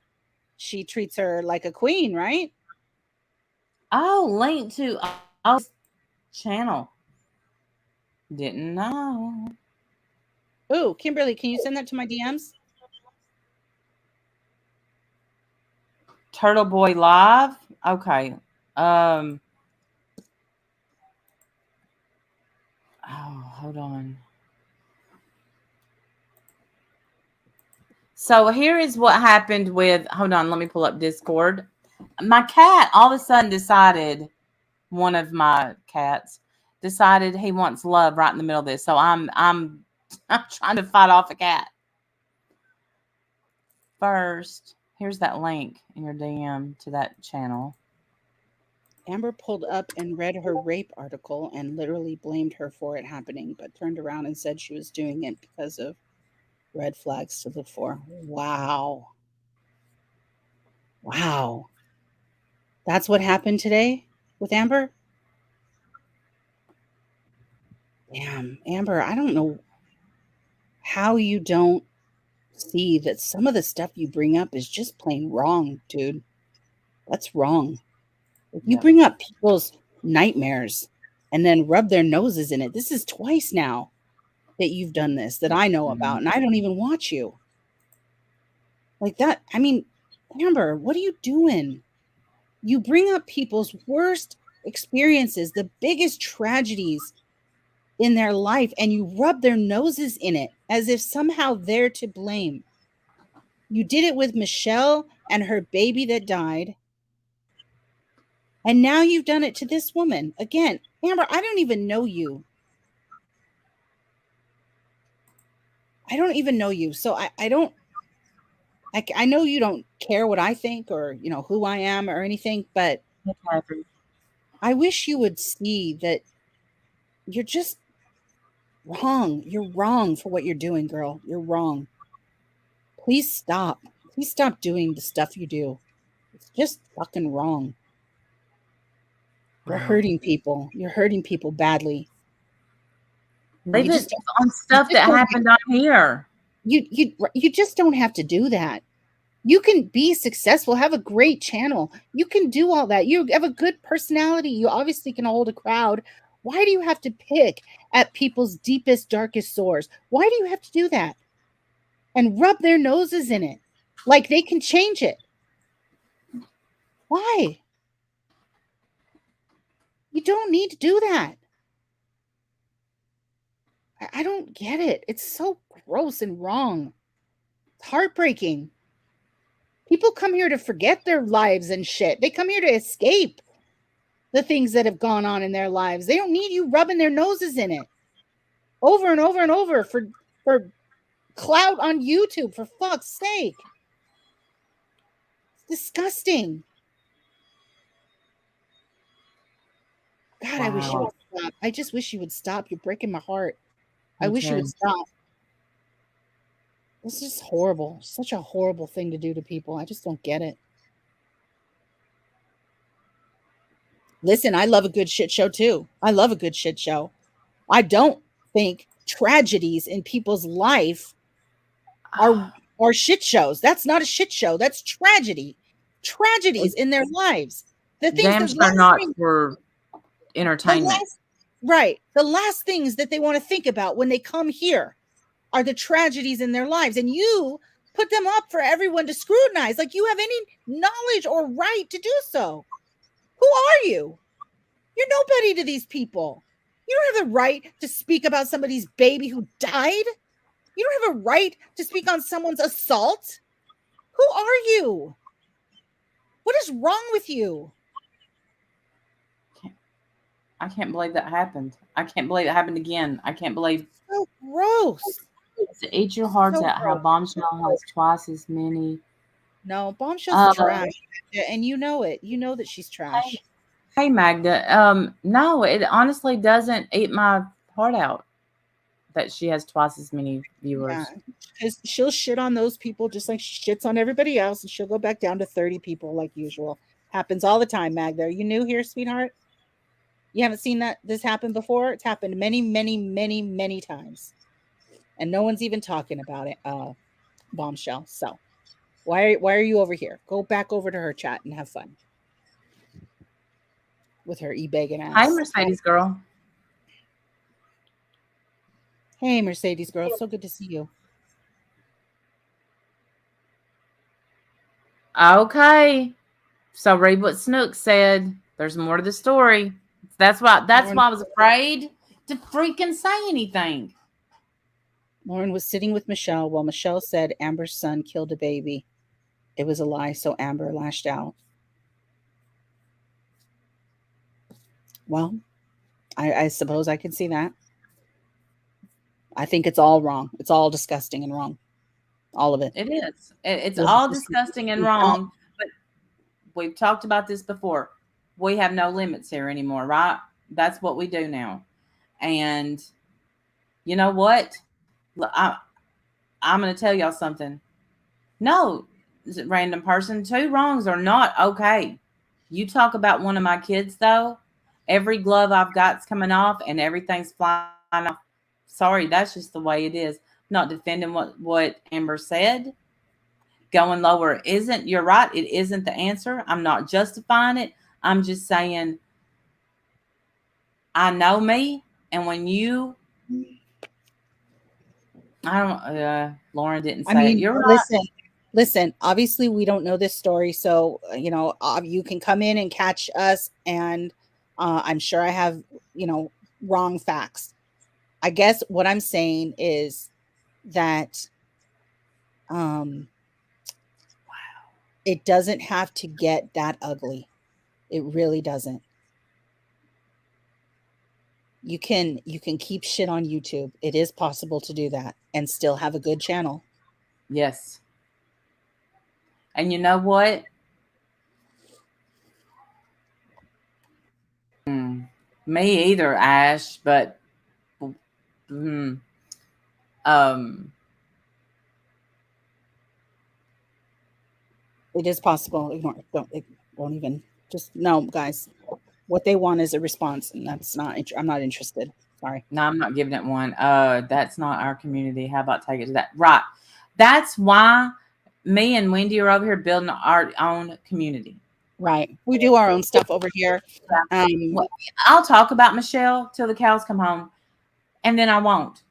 she treats her like a queen, right? Oh, link to our channel. Didn't know. Oh, Kimberly, can you send that to my DMs? Turtle Boy Live. Okay. Oh, hold on. So here is what happened with, hold on, let me pull up Discord. My cat all of a sudden decided, one of my cats decided he wants love right in the middle of this. So I'm trying to fight off a cat. First, here's that link in your DM to that channel. Amber pulled up and read her rape article and literally blamed her for it happening, but turned around and said she was doing it because of red flags to look for. Wow. Wow. That's what happened today with Amber? Damn, Amber, I don't know how you don't see that some of the stuff you bring up is just plain wrong, dude. That's wrong. If you bring up people's nightmares and then rub their noses in it, this is twice now that you've done this that I know about, and I don't even watch you. Like that, I mean, Amber, what are you doing? You bring up people's worst experiences, the biggest tragedies in their life, and you rub their noses in it as if somehow they're to blame. You did it with Michelle and her baby that died. And now you've done it to this woman. Again, Amber, I don't even know you. I don't even know you. So I know you don't care what I think or, who I am or anything, but I wish you would see that you're just wrong. You're wrong for what you're doing, girl. You're wrong. Please stop. Please stop doing the stuff you do. It's just fucking wrong. You're hurting people. You're hurting people badly. Leave it on stuff that happened on here. You just don't have to do that. You can be successful, have a great channel. You can do all that. You have a good personality. You obviously can hold a crowd. Why do you have to pick at people's deepest, darkest sores? Why do you have to do that? And rub their noses in it like they can change it. Why? You don't need to do that. I don't get it. It's so gross and wrong. It's heartbreaking. People come here to forget their lives and shit. They come here to escape the things that have gone on in their lives. They don't need you rubbing their noses in it over and over and over for clout on YouTube, for fuck's sake. It's disgusting. God, wow. I wish you would stop. I just wish you would stop. You're breaking my heart. I wish you would stop. This is horrible. Such a horrible thing to do to people. I just don't get it. Listen, I love a good shit show too. I love a good shit show. I don't think tragedies in people's life are shit shows. That's not a shit show. That's tragedy. Tragedies in their lives. The things Damn that sure last not thing- for the entertainment. the last things that they want to think about when they come here are the tragedies in their lives, and you put them up for everyone to scrutinize like you have any knowledge or right to do so. Who are you? You're nobody to these people. You don't have the right to speak about somebody's baby who died. You don't have a right to speak on someone's assault. Who are you? What is wrong with you? I can't believe that happened. I can't believe it happened again. I can't believe. So gross. To eat your hearts So out how gross. Bombshell has twice as many. No, Bombshell's Uh, trash, and you know it. You know that she's trash. Hey Magda, no, it honestly doesn't eat my heart out that she has twice as many viewers. Yeah, because she'll shit on those people just like she shits on everybody else, and she'll go back down to 30 people like usual. Happens all the time, Magda. Are you new here, sweetheart? You haven't seen this happen before? It's happened many, many, many, many times. And no one's even talking about it, Bombshell. So why are you over here? Go back over to her chat and have fun with her e-begging ass. Hi, Mercedes girl. Hey, Mercedes girl. So good to see you. Okay. So read what Snook said. There's more to the story. That's why I was afraid to freaking say anything. Lauren was sitting with Michelle while Michelle said Amber's son killed a baby. It was a lie, so Amber lashed out. Well, I suppose I can see that. I think it's all wrong. It's all disgusting and wrong. All of it. It is. It's all disgusting and wrong. But we've talked about this before. We have no limits here anymore, right? That's what we do now. And you know what? I'm going to tell y'all something. No, random person, 2 wrongs are not okay. You talk about one of my kids, though, every glove I've got's coming off and everything's flying off. Sorry, that's just the way it is. Not defending what Amber said. Going lower isn't, you're right, it isn't the answer. I'm not justifying it. I'm just saying, I know me, and when you, Lauren didn't say it. You're right. Listen, obviously we don't know this story, so you can come in and catch us, and I'm sure I have wrong facts. I guess what I'm saying is that it doesn't have to get that ugly. It really doesn't. You can keep shit on YouTube. It is possible to do that and still have a good channel. Yes. And you know what? Me either, Ash, but it is possible. Ignore it. Won't even no, guys. What they want is a response, and that's not. I'm not interested. Sorry. No, I'm not giving it one. That's not our community. How about take it to that? Right. That's why me and Wendy are over here building our own community. Right. We do our own stuff over here. I'll talk about Michelle till the cows come home, and then I won't.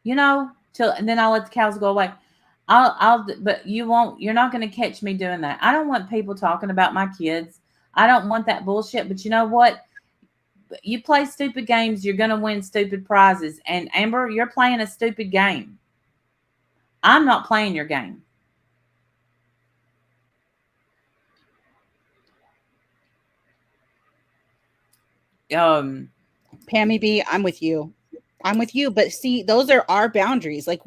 And then I'll let the cows go away. But you won't. You're not going to catch me doing that. I don't want people talking about my kids. I don't want that bullshit. But you know what? You play stupid games, you're going to win stupid prizes. And Amber, you're playing a stupid game. I'm not playing your game. Pammy B, I'm with you. But see, those are our boundaries. Like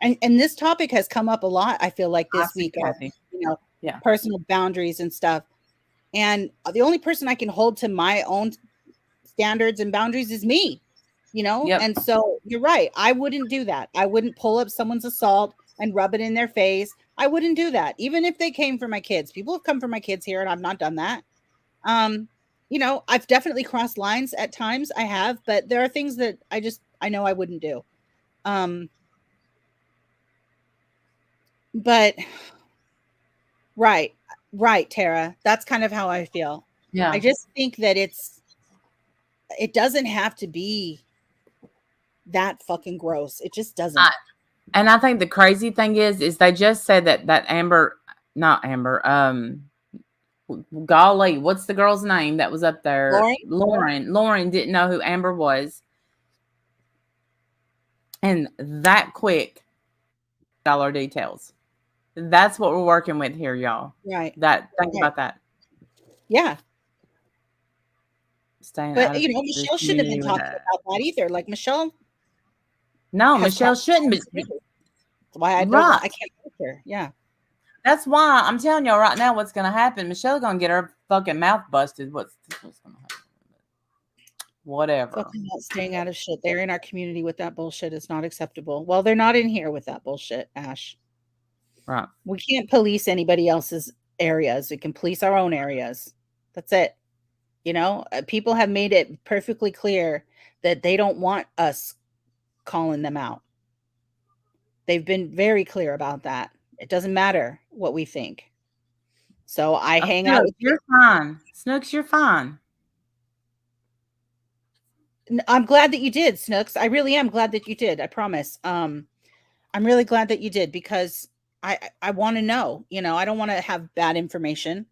and this topic has come up a lot, I feel like, this week. Personal boundaries and stuff. And the only person I can hold to my own standards and boundaries is me, Yep. And so you're right. I wouldn't do that. I wouldn't pull up someone's assault and rub it in their face. I wouldn't do that. Even if they came for my kids. People have come for my kids here and I've not done that. I've definitely crossed lines at times. I have, but there are things that I know I wouldn't do. But right, Tara. That's kind of how I feel. Yeah. I just think that it doesn't have to be that fucking gross. It just doesn't. And I think the crazy thing is they just said that not Amber, golly, what's the girl's name that was up there? Lauren didn't know who Amber was. And that quick, dollar details. That's what we're working with here, y'all. Right. Think about that. Yeah. Staying out But of Michelle the shouldn't have been community with talking that. about that either. Like Michelle. No, has Michelle shouldn't be. That's why I don't. Right. I can't like her. Yeah. That's why I'm telling y'all right now what's gonna happen. Michelle's gonna get her fucking mouth busted. What's gonna happen? Whatever. Fucking not staying out of shit. They're in our community with that bullshit. It's not acceptable. Well, they're not in here with that bullshit, Ash. Right. We can't police anybody else's areas. We can police our own areas. That's it. You know, people have made it perfectly clear that they don't want us calling them out. They've been very clear about that. It doesn't matter what we think. So I hang out with You're fine. Snooks, you're fine. I'm glad that you did, Snooks. I really am glad that you did. I promise. I'm really glad that you did because I want to know, you know, I don't want to have bad information.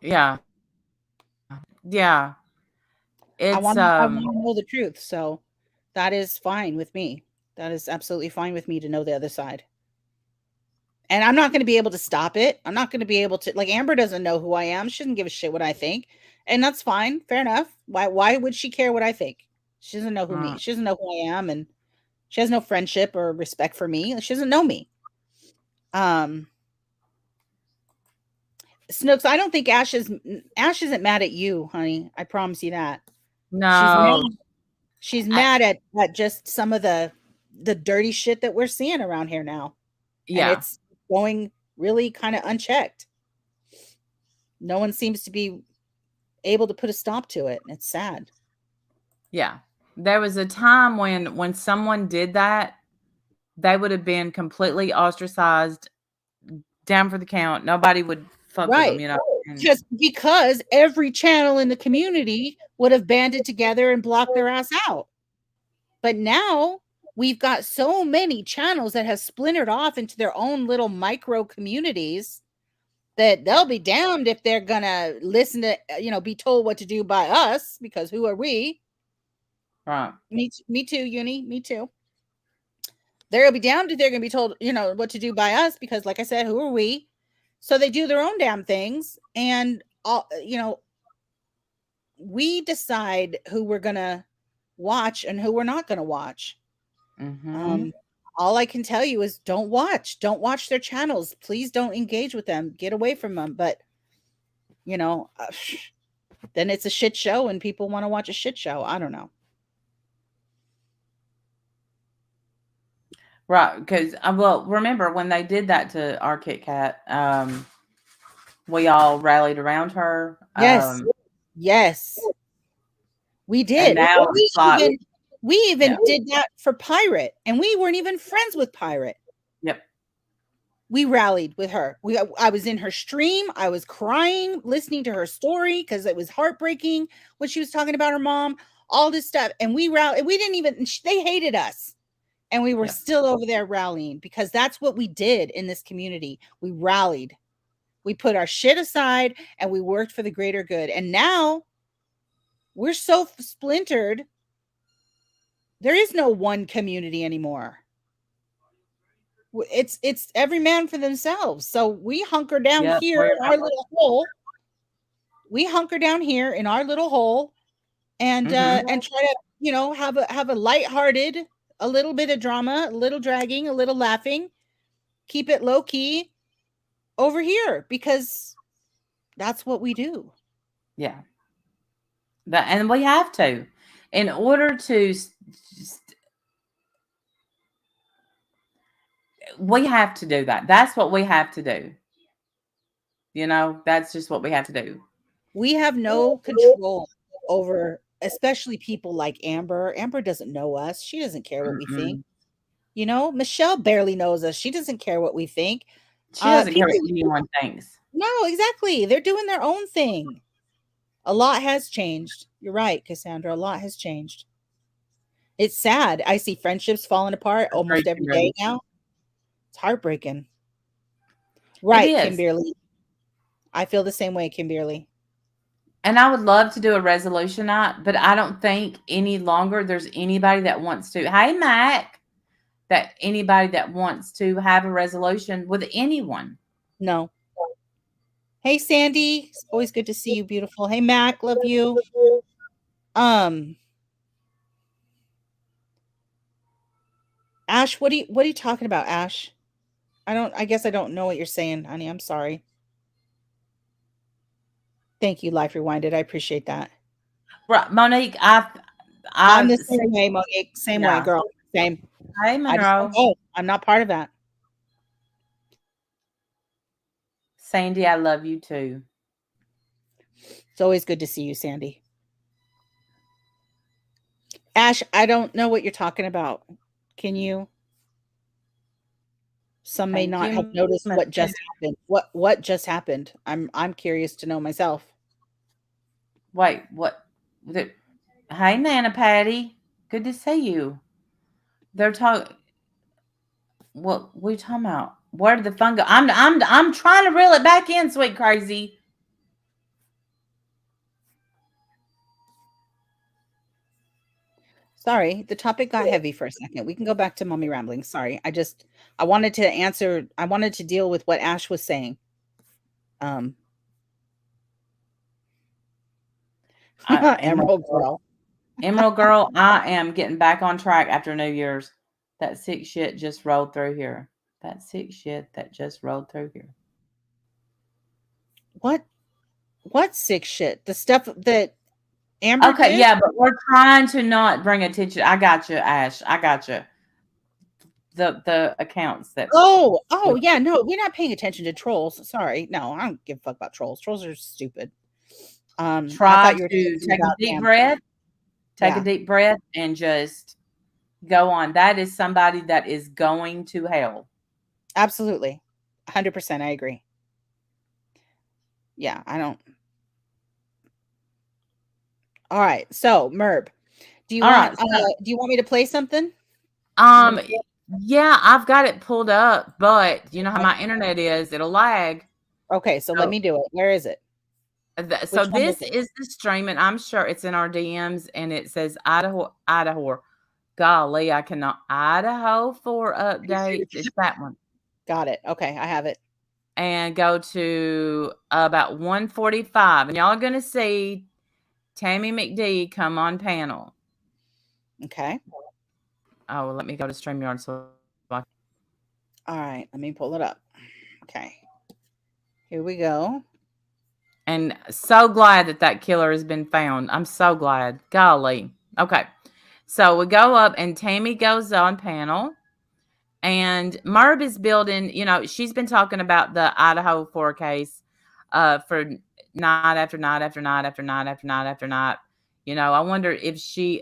Yeah. Yeah. I want to know the truth. So that is fine with me. That is absolutely fine with me to know the other side. And I'm not going to be able to stop it. I'm not going to be able to, like, Amber doesn't know who I am. She doesn't give a shit what I think. And that's fine. Fair enough. Why would she care what I think? She doesn't know who she doesn't know who I am. And she has no friendship or respect for me. She doesn't know me. Snooks, I don't think Ash isn't mad at you, honey. I promise you that. No. She's mad at just some of the dirty shit that we're seeing around here now. Yeah. And it's going really kind of unchecked. No one seems to be able to put a stop to it. It's sad. Yeah. There was a time when someone did that, they would have been completely ostracized, down for the count. Nobody would fuck with them, you know. Because every channel in the community would have banded together and blocked their ass out. But now we've got so many channels that have splintered off into their own little micro communities that they'll be damned if they're gonna listen to, you know, be told what to do by us, because who are we? Right. Me too, Uni. Me too. They'll be damned if they're gonna be told, you know, what to do by us, because like I said, who are we? So they do their own damn things, and all, you know, we decide who we're gonna watch and who we're not gonna watch. Mm-hmm. All I can tell you is don't watch their channels. Please don't engage with them. Get away from them. But you know, then it's a shit show and people want to watch a shit show. I don't know. Right, because well, remember when they did that to our Kit Kat, we all rallied around her. Yes, we did. And now we even did that for Pirate, and we weren't even friends with Pirate. Yep. We rallied with her. I was in her stream. I was crying, listening to her story because it was heartbreaking when she was talking about her mom, all this stuff. And we rallied. We didn't even, they hated us. And we were still over there rallying because that's what we did in this community. We rallied. We put our shit aside and we worked for the greater good. And now we're so splintered. There is no one community anymore. It's every man for themselves. So we hunker down here in our little hole. We hunker down here in our little hole and try to, you know, have a lighthearted, a little bit of drama, a little dragging, a little laughing, keep it low key over here because that's what we do. Yeah. And we have to, in order to, we have to do that. That's what we have to do. You know, that's just what we have to do. We have no control over, especially people like Amber. Amber doesn't know us. She doesn't care what we think. You know, Michelle barely knows us. She doesn't care what we think. She doesn't care people- what anyone thinks. No, exactly. They're doing their own thing. A lot has changed. You're right, Cassandra. A lot has changed. It's sad. I see friendships falling apart almost every day now. It's heartbreaking. Right, is. Kimberly. I feel the same way, Kimberly. And I would love to do a resolution night, but I don't think any longer there's anybody that wants to. Hey, Mac, that anybody that wants to have a resolution with anyone. No. Hey, Sandy. It's always good to see you, beautiful. Hey, Mac. Love you. Ash, what are you talking about, Ash? I guess I don't know what you're saying, honey. I'm sorry. Thank you, Life Rewinded. I appreciate that. Right, Monique, I'm the same way, Monique. Same way, girl. Same. Hey, Monroe. I'm not part of that. Sandy, I love you too. It's always good to see you, Sandy. Ash, I don't know what you're talking about. Can you? Some may not have noticed what just happened. What just happened? I'm curious to know myself. Wait, what? Hey, Nana Patty. Good to see you. They're talking. What are you talking about? Where did the fun go? I'm trying to reel it back in, sweet crazy. Sorry, the topic got heavy for a second. We can go back to mommy rambling. Sorry. I wanted to deal with what Ash was saying. Emerald Girl. Emerald Girl, I am getting back on track after New Year's. That sick shit just rolled through here. That sick shit that just rolled through here. What sick shit? The stuff that Amber Okay, did? yeah, but we're trying to not bring attention. I got you, Ash. I got you. The accounts that. Oh, yeah. No, we're not paying attention to trolls. Sorry. No, I don't give a fuck about trolls. Trolls are stupid. Try to take a deep breath. Take a deep breath and just go on. That is somebody that is going to hell. Absolutely. 100%. I agree. Yeah, I don't. All right. So, Merb, do you want me to play something? Yeah, I've got it pulled up, but you know how my internet is, it'll lag. Okay, so let me do it. Where is it? So this is the stream, and I'm sure it's in our DMs, and it says Idaho. Golly, I cannot. Idaho for updates. It's that one. Got it. Okay, I have it. And go to about 1:45, and y'all are going to see Tammy McD come on panel. Okay. Oh, well, let me go to StreamYard. All right, let me pull it up. Okay. Here we go. And so glad that killer has been found. I'm so glad. Golly. Okay. So we go up and Tammy goes on panel. And Merb is building, she's been talking about the Idaho 4 case for night after night after night after night after night after night. I wonder if she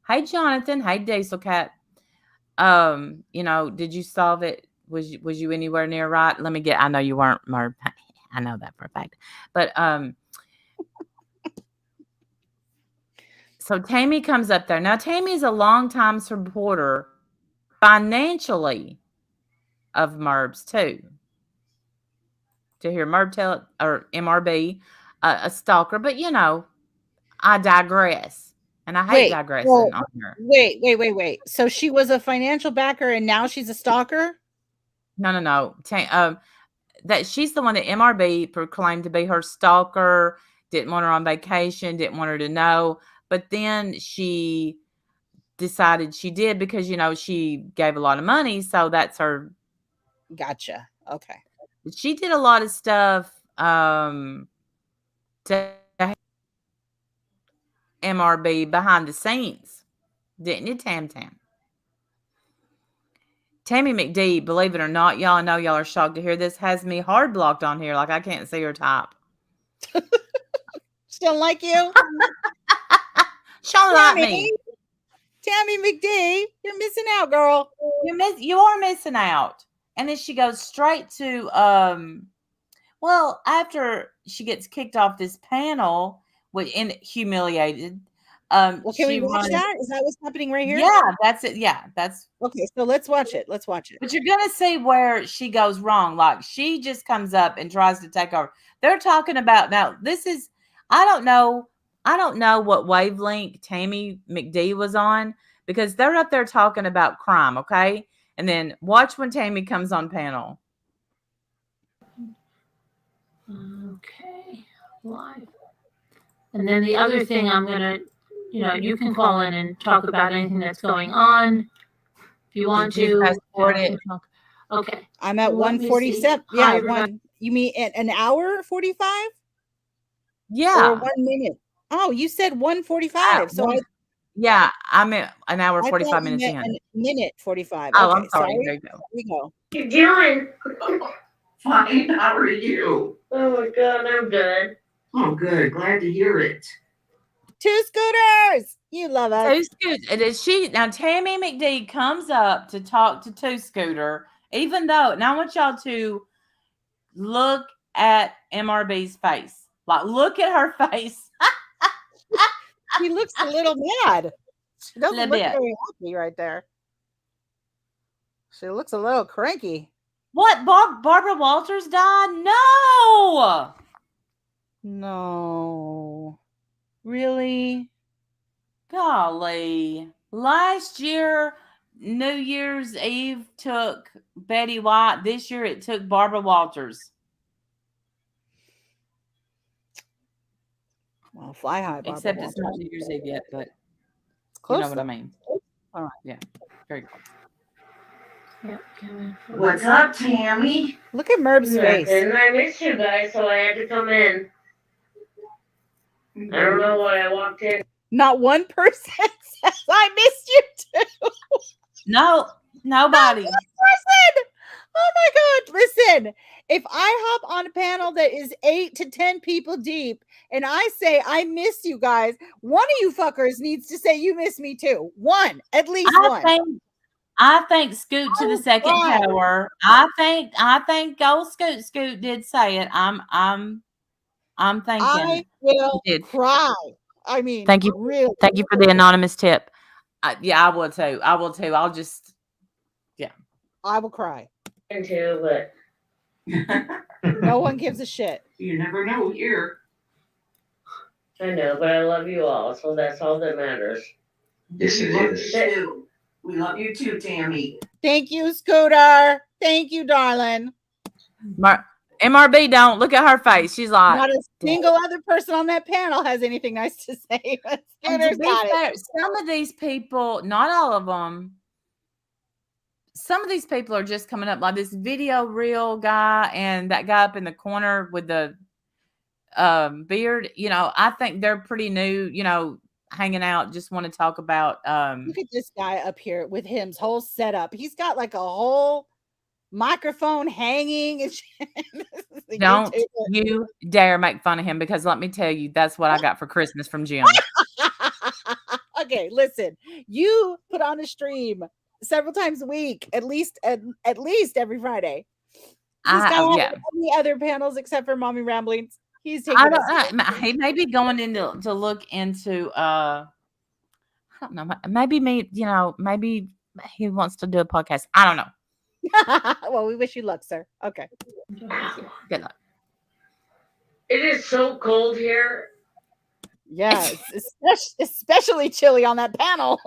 hey Jonathan, hey Diesel Cat. Did you solve it? Was you anywhere near right? I know you weren't, Merb. I know that for a fact. But so Tammy comes up there. Now Tammy is a longtime supporter financially of Merb's too. To hear Merb tell it, or MRB, a stalker, but I digress. And I hate digressing on her. Wait. So she was a financial backer and now she's a stalker? No. That she's the one that MRB proclaimed to be her stalker, didn't want her on vacation, didn't want her to know. But then she decided she did because, she gave a lot of money. So that's her. Gotcha. Okay. She did a lot of stuff to MRB behind the scenes. Didn't you, Tam? Tammy McD, believe it or not, y'all, I know y'all are shocked to hear this, has me hard blocked on here. Like I can't see her type. She don't like you? She don't like me. Tammy McD, you're missing out, girl. You are missing out. And then she goes straight to well, after she gets kicked off this panel and humiliated, Well, can we she watch runs. that? Is that what's happening right here? Yeah, that's it. Yeah, that's. Okay, so let's watch it. Let's watch it. But you're gonna see where she goes wrong. Like she just comes up and tries to take over. They're talking about now. This is. I don't know what wavelength Tammy McD was on because they're up there talking about crime. Okay, and then watch when Tammy comes on panel. Okay, live. And then the other thing I'm going to, you can call in and talk about anything that's going on if you want Did you to. fast forward it? Okay. I'm at Let me see. 147. Hi, Yeah, everybody. you mean an hour 45? Yeah. Or 1 minute? Oh, you said 145. So yeah, I'm at an hour I 45 thought you minutes meant in. a minute 45. Oh, Okay, I'm sorry. There you go. Here we go. What you doing? Fine. How are you? Oh my god, I'm good. Oh, good. Glad to hear it. 2 scooters. You love us. Two Scooter. Now Tammy McD comes up to talk to Two Scooter, even though now I want y'all to look at MRB's face. Like look at her face. She looks a little mad. She doesn't Little look bit. very happy right there. She looks a little cranky. What? Barbara Walters died? No. No. Really? Golly. Last year, New Year's Eve took Betty White. This year it took Barbara Walters. Well, fly high, Barbara Except Walters. it's not New Year's Eve yet, but It's close. you know what I mean. All right. Yeah. Very close. Yep. What's up, Tammy? Look at Merb's face. Nothing. I missed you guys, so I had to come in. I don't know why I walked in. Not one person says I missed you too. No, nobody. Not one person. Oh my God. Listen, if I hop on a panel that is 8 to 10 people deep and I say I miss you guys, one of you fuckers needs to say you miss me too. One, at least one. I think Scoot to the second tower. I think old Scoot did say it. I'm thinking. I will cry. I mean, thank you. Really. Thank you for the anonymous tip. Yeah, I will too. I'll just, yeah. I will cry. Too, but no one gives a shit. You never know here. I know, but I love you all, so that's all that matters. Yes, it is. We love you too, Tammy. Thank you, Scooter. Thank you, darling. MRB don't look at her face. She's like, not a single other person on that panel has anything nice to say. And to be fair, some of these people, not all of them, some of these people are just coming up like this video reel guy and that guy up in the corner with the beard. You know, I think they're pretty new, you know, hanging out, just want to talk about look at this guy up here with his whole setup. He's got like a whole microphone hanging and shit. Don't you dare make fun of him, because let me tell you, that's what I got for Christmas from Jim. Okay, listen, you put on a stream several times a week, at least every Friday. Any other panels except for Mommy Ramblings? He's taking. I don't know. He may be going into to look into. I don't know. Maybe me. You know. Maybe he wants to do a podcast. I don't know. Well, we wish you luck, sir. Okay. Good luck. It is so cold here. Yeah, it's especially chilly on that panel.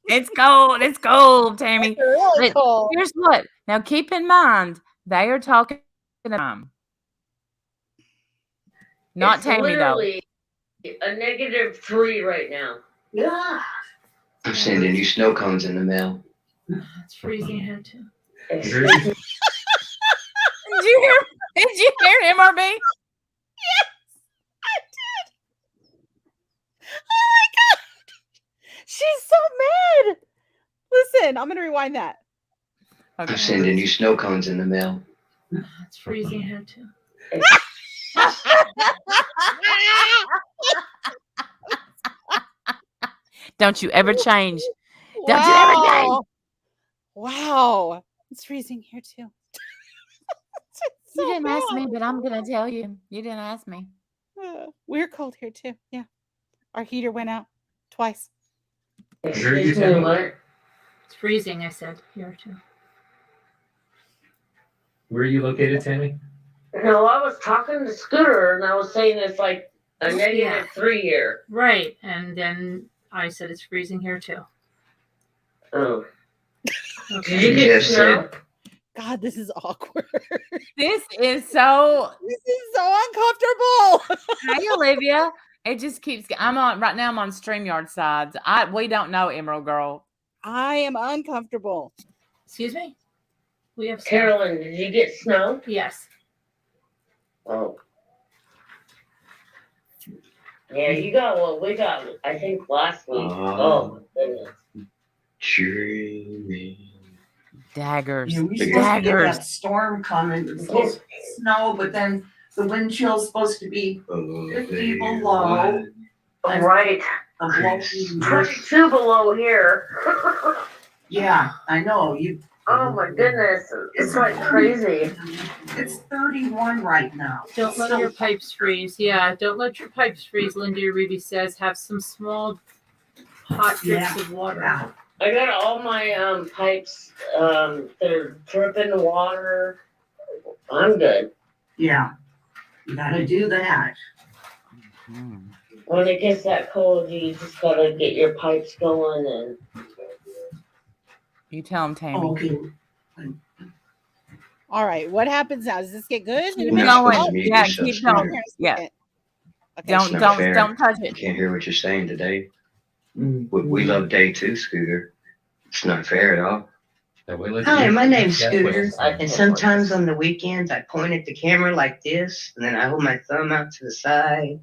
It's cold. It's cold, Tammy. It's really cold. Here's what. Now, keep in mind, they are talking about not it's Tammy, though. Literally a -3 right now. Yeah. I'm sending you snow cones in the mail. It's freezing here too. Did you hear MRB? Yes, I did. Oh my God. She's so mad. Listen, I'm going to rewind that. Okay. I'm sending you snow cones in the mail. It's freezing here too. Don't you ever change. Don't you ever change. Wow. It's freezing here too. You didn't ask bad. me, but I'm gonna tell you. You didn't ask me. We're cold here too. Yeah. Our heater went out twice. Excuse me, what? It's freezing, I said. Here too. Where are you located, Tammy? No, I was talking to Scooter and I was saying it's like a negative 3 here. Right. And then I said it's freezing here too. Oh. Okay. Did you get Yes, snow? God, this is awkward. This is so. This is so uncomfortable. Hey, Olivia. It just keeps. I'm on right now. I'm on StreamYard sides. We don't know, Emerald Girl. I am uncomfortable. Excuse me? We have snow. Carolyn, did you get snow? Yes. Oh. Yeah, you got what we got, I think, last week. Oh, my goodness. Dreaming. Daggers. Yeah, we supposed to get Daggers. that storm coming, it's supposed to snow, but then the wind chill's supposed to be 50 below. Right. A blow- 22 below here. Yeah, I know, Oh my goodness, it's like crazy. it's 31 right now. Don't let So- your pipes freeze. Yeah, don't let your pipes freeze, Lindy Ruby says. Have some small hot drips Yeah. of water. Yeah. I got all my pipes, they're dripping water. I'm good. Yeah, you gotta do that. When it gets that cold, you just gotta get your pipes going and You tell him, Tammy. Okay. All right. What happens now? Does this get good? Keep We're not going. supposed to mute Yeah, yourself, keep Scooter. going. Yeah. Okay. Don't not fair. don't touch I it. can't hear what you're saying today. We love day two, Scooter. It's not fair at all. Hi, my name's That's what Scooter, it's saying. and sometimes on the weekends I point at the camera like this, and then I hold my thumb out to the side.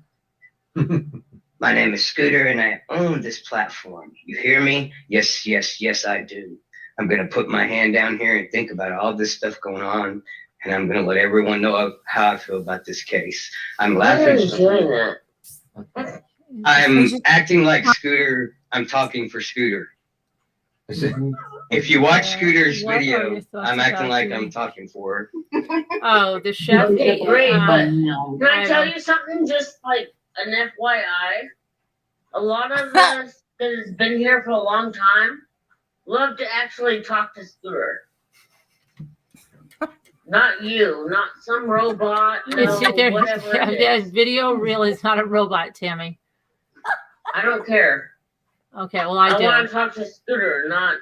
My name is Scooter, and I own this platform. You hear me? Yes, yes, yes, I do. I'm gonna put my hand down here and think about all this stuff going on, and I'm gonna let everyone know how I feel about this case. I'm why are you laughing. doing that? I'm acting like Scooter. I'm talking for Scooter. If you watch Scooter's What are your video, thoughts I'm acting about like the- I'm talking for her. Oh, the chef. Okay, great, but No. can I tell I- you something? Just like an FYI, a lot of us that has been here for a long time love to actually talk to Scooter. Not you, not some robot, no, whatever it That is. video reel is not a robot, Tammy. I don't care. Okay, well I I do. want to talk to Scooter, not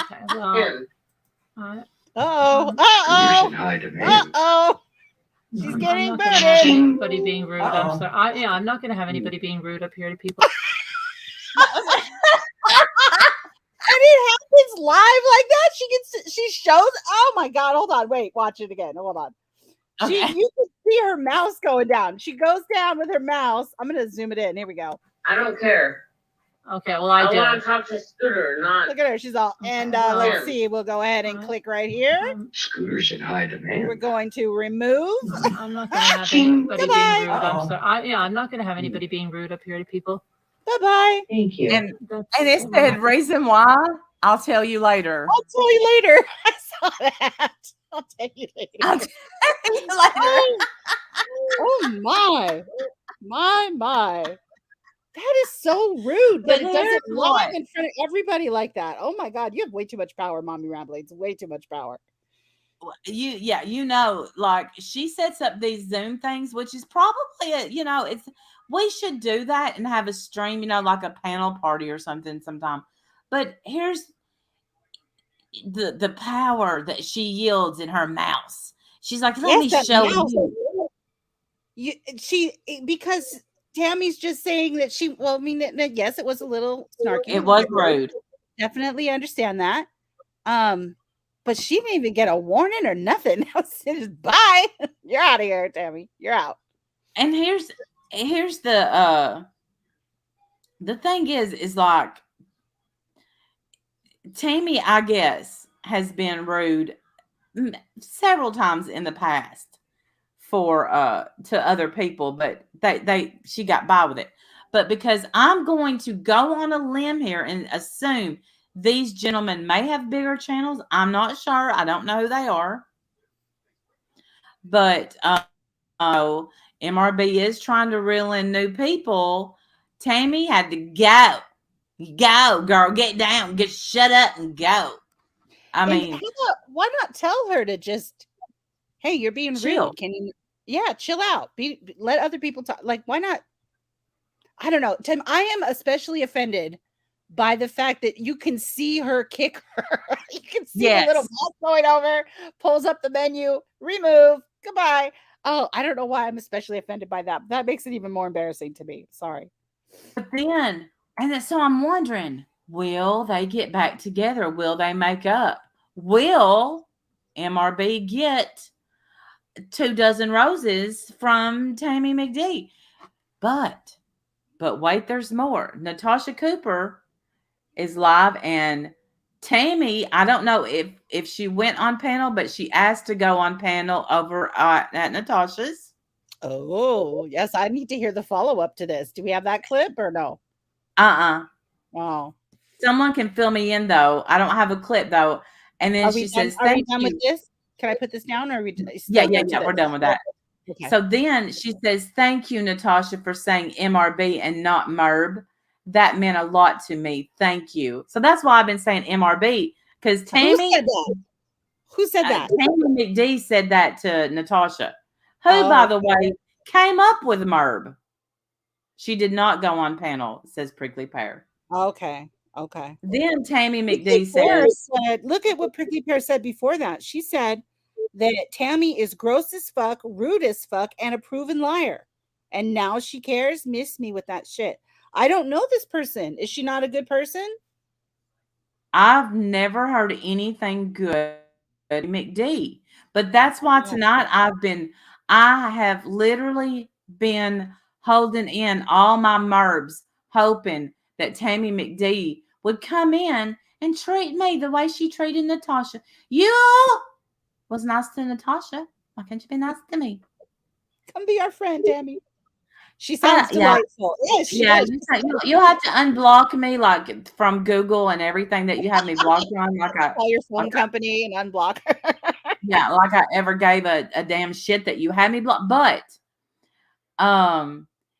Okay, well, him. Uh-oh. Scooter's Uh-oh. in high demand. Uh-oh. She's I'm getting not gonna have booted. anybody being rude. I'm Uh-oh. sorry. I'm not gonna have anybody being rude up here to people. And it happens live like that. She shows. Oh my God. Hold on. Wait, watch it again. Hold on. Okay. You can see her mouse going down. She goes down with her mouse. I'm gonna zoom it in. Here we go. I don't care. Okay, well I I do. want to talk to Scooter, not Look at her. She's all. And well, let's see. We'll go ahead and click right here. Scooter's in high We're demand. going to remove. I'm not gonna have Aching. anybody being Bye-bye. rude. I'm Uh-oh. sorry. I'm not gonna have anybody being rude up here to people. Bye bye. Thank you. And That's- it said reason why. I'll tell you later. I'll tell you later. I saw that. I'll tell you later. I'll tell you later. Oh my. That is so rude that But it does it here's live what. in front of everybody like that. Oh my God, you have way too much power, Mommy Ramblings. Way too much power. You know, like she sets up these Zoom things, which is probably it's we should do that and have a stream, like a panel party or something sometime. But here's the power that she yields in her mouse. She's like, let me that show mouse. you. Because Tammy's just saying that she. Well, I mean, yes, it was a little snarky. It was rude. Definitely understand that. But she didn't even get a warning or nothing. Just bye. You're out of here, Tammy. You're out. And here's the thing is like Tammy, I guess, has been rude several times in the past for to other people, but she got by with it. But because I'm going to go on a limb here and assume these gentlemen may have bigger channels, I'm not sure. I don't know who they are. But MRB is trying to reel in new people. Tammy had to go. Go, girl, get down, get shut up and go. I mean, why not tell her to just, hey, you're being chill. rude. Can you, chill out. Let other people talk. Like, why not? I don't know. Tim, I am especially offended by the fact that you can see her kick her. You can see the little mouse going over, pulls up the menu, remove, goodbye. Oh, I don't know why I'm especially offended by that. That makes it even more embarrassing to me. Sorry. But then, so I'm wondering, will they get back together? Will they make up? Will MRB get 24 roses from Tammy McD? But wait, there's more. Natasha Cooper is live, and Tammy, I don't know if she went on panel, but she asked to go on panel over at Natasha's. Oh, yes. I need to hear the follow-up to this. Do we have that clip or no? Oh. Someone can fill me in, though. I don't have a clip, though. And then she says, are we done with this? Can I put this down? Or are we Yeah, we're done with that. Okay. So then she says, thank you, Natasha, for saying MRB and not MRB. That meant a lot to me. Thank you. So that's why I've been saying MRB, because Tammy. Who said that? Tammy McD said that to Natasha, who, by the way, came up with MRB. She did not go on panel, says Prickly Pear. Okay. Then Tammy McD said, look at what Prickly Pear said before that. She said that Tammy is gross as fuck, rude as fuck, and a proven liar. And now she cares? Miss me with that shit. I don't know this person. Is she not a good person? I've never heard anything good McD. But that's why tonight I have literally been holding in all my MRBs, hoping that Tammy McD would come in and treat me the way she treated Natasha. You was nice to Natasha. Why can't you be nice to me? Come be our friend, Tammy. She sounds delightful. Yes, you'll have to unblock me, like from Google and everything that you have me blocked on. Like call your phone company and unblock her. Yeah, like I ever gave a damn shit that you had me blocked. But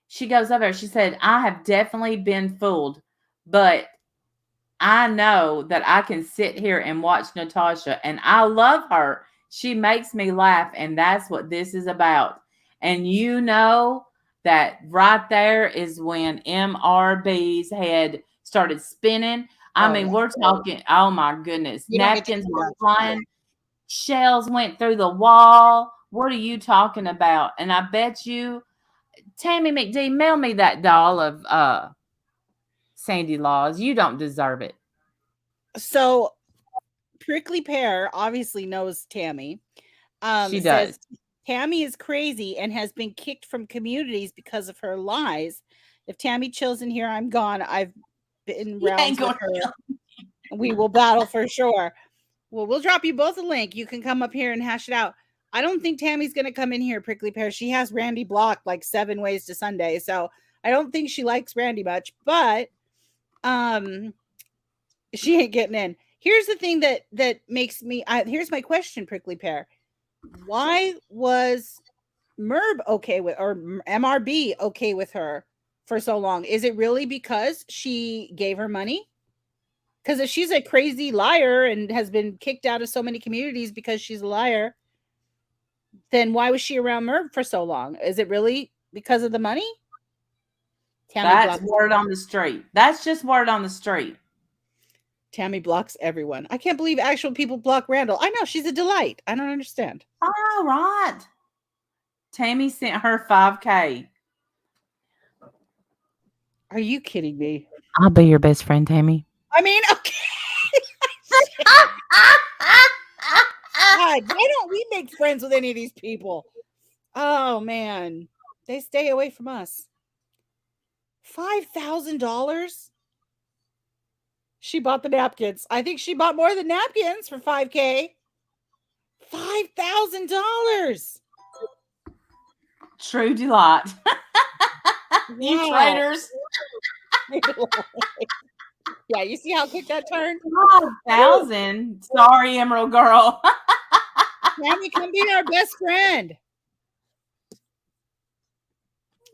she goes over there. She said, I have definitely been fooled, but I know that I can sit here and watch Natasha, and I love her. She makes me laugh, and that's what this is about. And you know that right there is when MRB's head started spinning. I mean, we're talking, oh my goodness, napkins were flying, shells went through the wall. What are you talking about? And I bet you, Tammy McD, mail me that doll of Sandy Laws. You don't deserve it. So Prickly Pear obviously knows Tammy. She does. Tammy is crazy and has been kicked from communities because of her lies. If Tammy chills in here, I'm gone. I've been rounds with her. We will battle for sure. Well, we'll drop you both a link. You can come up here and hash it out. I don't think Tammy's going to come in here, Prickly Pear. She has Randy blocked like 7 ways to Sunday. So I don't think she likes Randy much, but she ain't getting in. Here's the thing that makes me, here's my question, Prickly Pear. Why was MRB okay with, or MRB okay with her for so long? Is it really because she gave her money? Because if she's a crazy liar and has been kicked out of so many communities because she's a liar, then why was she around MRB for so long? Is it really because of the money? That's word on the street. That's just word on the street. Tammy blocks everyone. I can't believe actual people block Randall. I know, she's a delight. I don't understand. All right. Tammy sent her $5K. Are you kidding me? I'll be your best friend, Tammy. I mean, okay. God, why don't we make friends with any of these people? Oh, man. They stay away from us. $5,000? She bought the napkins. I think she bought more than napkins for $5K. $5,000. True delight. You traitors. Yeah, you see how quick that turned? 5,000. Sorry, Emerald Girl. Tammy, come be our best friend.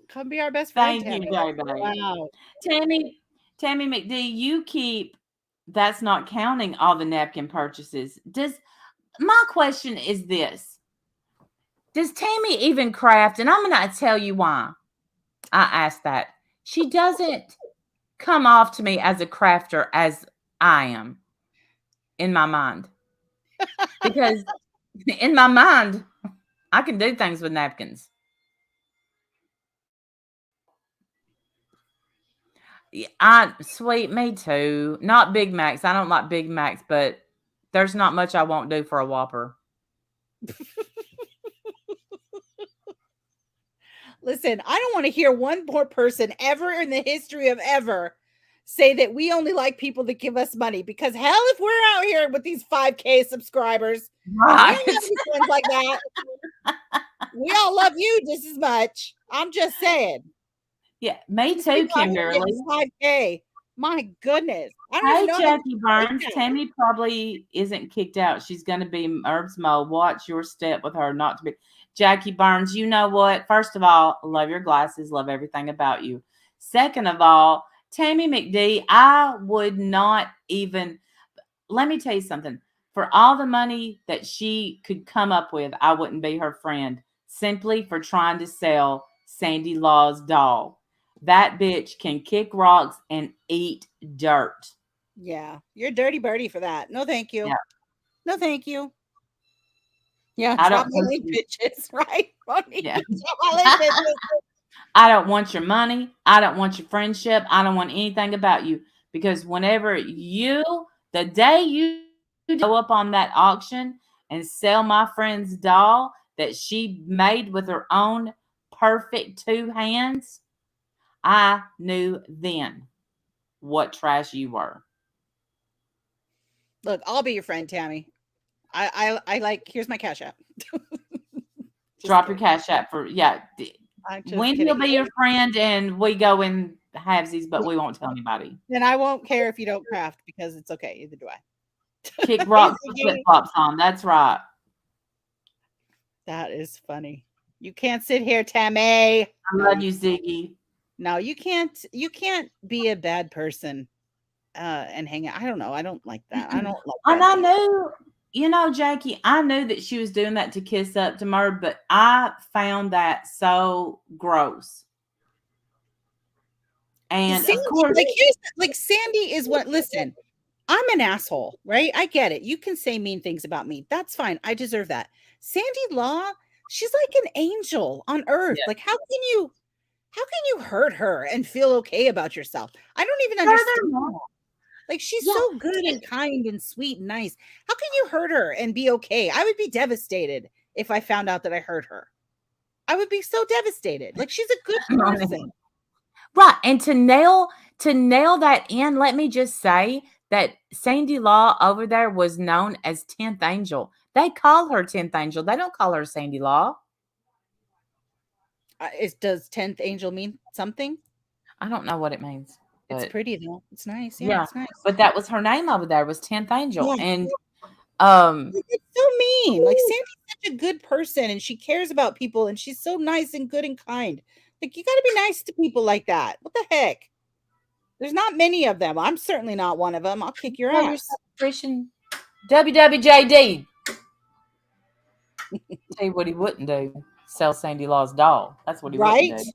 Come be our best friend. Thank you, Tammy. baby. Wow. Tammy McD, you keep, that's not counting all the napkin purchases. My question is this. Does Tammy even craft? And I'm going to tell you why I asked that. She doesn't come off to me as a crafter as I am in my mind. Because in my mind, I can do things with napkins. Sweet, me too. Not Big Macs. I don't like Big Macs, but there's not much I won't do for a Whopper. Listen, I don't want to hear one more person ever in the history of ever say that we only like people that give us money, because hell, if we're out here with these 5K subscribers, Right. we don't have any friends like that. We all love you just as much. I'm just saying. Yeah, me These too, people out here Kimberly. getting 5K. My goodness. I don't Hey, even know how Jackie to Burns. that. Tammy probably isn't kicked out. She's going to be Herb's Mo. Watch your step with her not to be. Jackie Burns, you know what? First of all, love your glasses. Love everything about you. Second of all, Tammy McD, I would not even, let me tell you something. For all the money that she could come up with, I wouldn't be her friend simply for trying to sell Sandy Law's doll. That bitch can kick rocks and eat dirt. Yeah, you're a dirty birdie for that. No, thank you. Yeah. No, thank you. Yeah, I drop don't my want link, you- bitches, right? Yeah. Drop my link, bitches. I don't want your money. I don't want your friendship. I don't want anything about you. Because whenever the day you go up on that auction and sell my friend's doll that she made with her own perfect 2 hands, I knew then what trash you were. Look, I'll be your friend, Tammy. I like, here's my Cash App. Drop your Cash App for, I'm just Wendy kidding. will be your friend and we go in halvesies, but we won't tell anybody. Then I won't care if you don't craft, because it's okay. Either do I. Kick rocks with flip-flops on. That's right. That is funny. You can't sit here, Tammy. I love you, Ziggy. No, you can't be a bad person and hang out. I don't know. I don't like that. I don't like that. And I knew, Jackie, I knew that she was doing that to kiss up to Merv, but I found that so gross. And Sandy, of course, like Sandy is what, listen, I'm an asshole, right? I get it. You can say mean things about me. That's fine. I deserve that. Sandy Law, she's like an angel on earth. Yeah. Like, how can you hurt her and feel okay about yourself? I don't even understand. Like, she's so good and kind and sweet and nice. How can you hurt her and be okay? I would be devastated if I found out that I hurt her. I would be so devastated. Like, she's a good person. Right. And to nail that in, let me just say that Sandy Law over there was known as 10th Angel. They call her 10th Angel. They don't call her Sandy Law. Does 10th Angel mean something? I don't know what it means. It's pretty though. It's nice. Yeah, it's nice. But that was her name over there, was 10th Angel. Yeah. And it's so mean. Like, Sandy's such a good person and she cares about people and she's so nice and good and kind. Like, you got to be nice to people like that. What the heck? There's not many of them. I'm certainly not one of them. I'll kick your ass. WWJD. Tell you what he wouldn't do. Sell Sandy Law's doll. That's what he wouldn't do.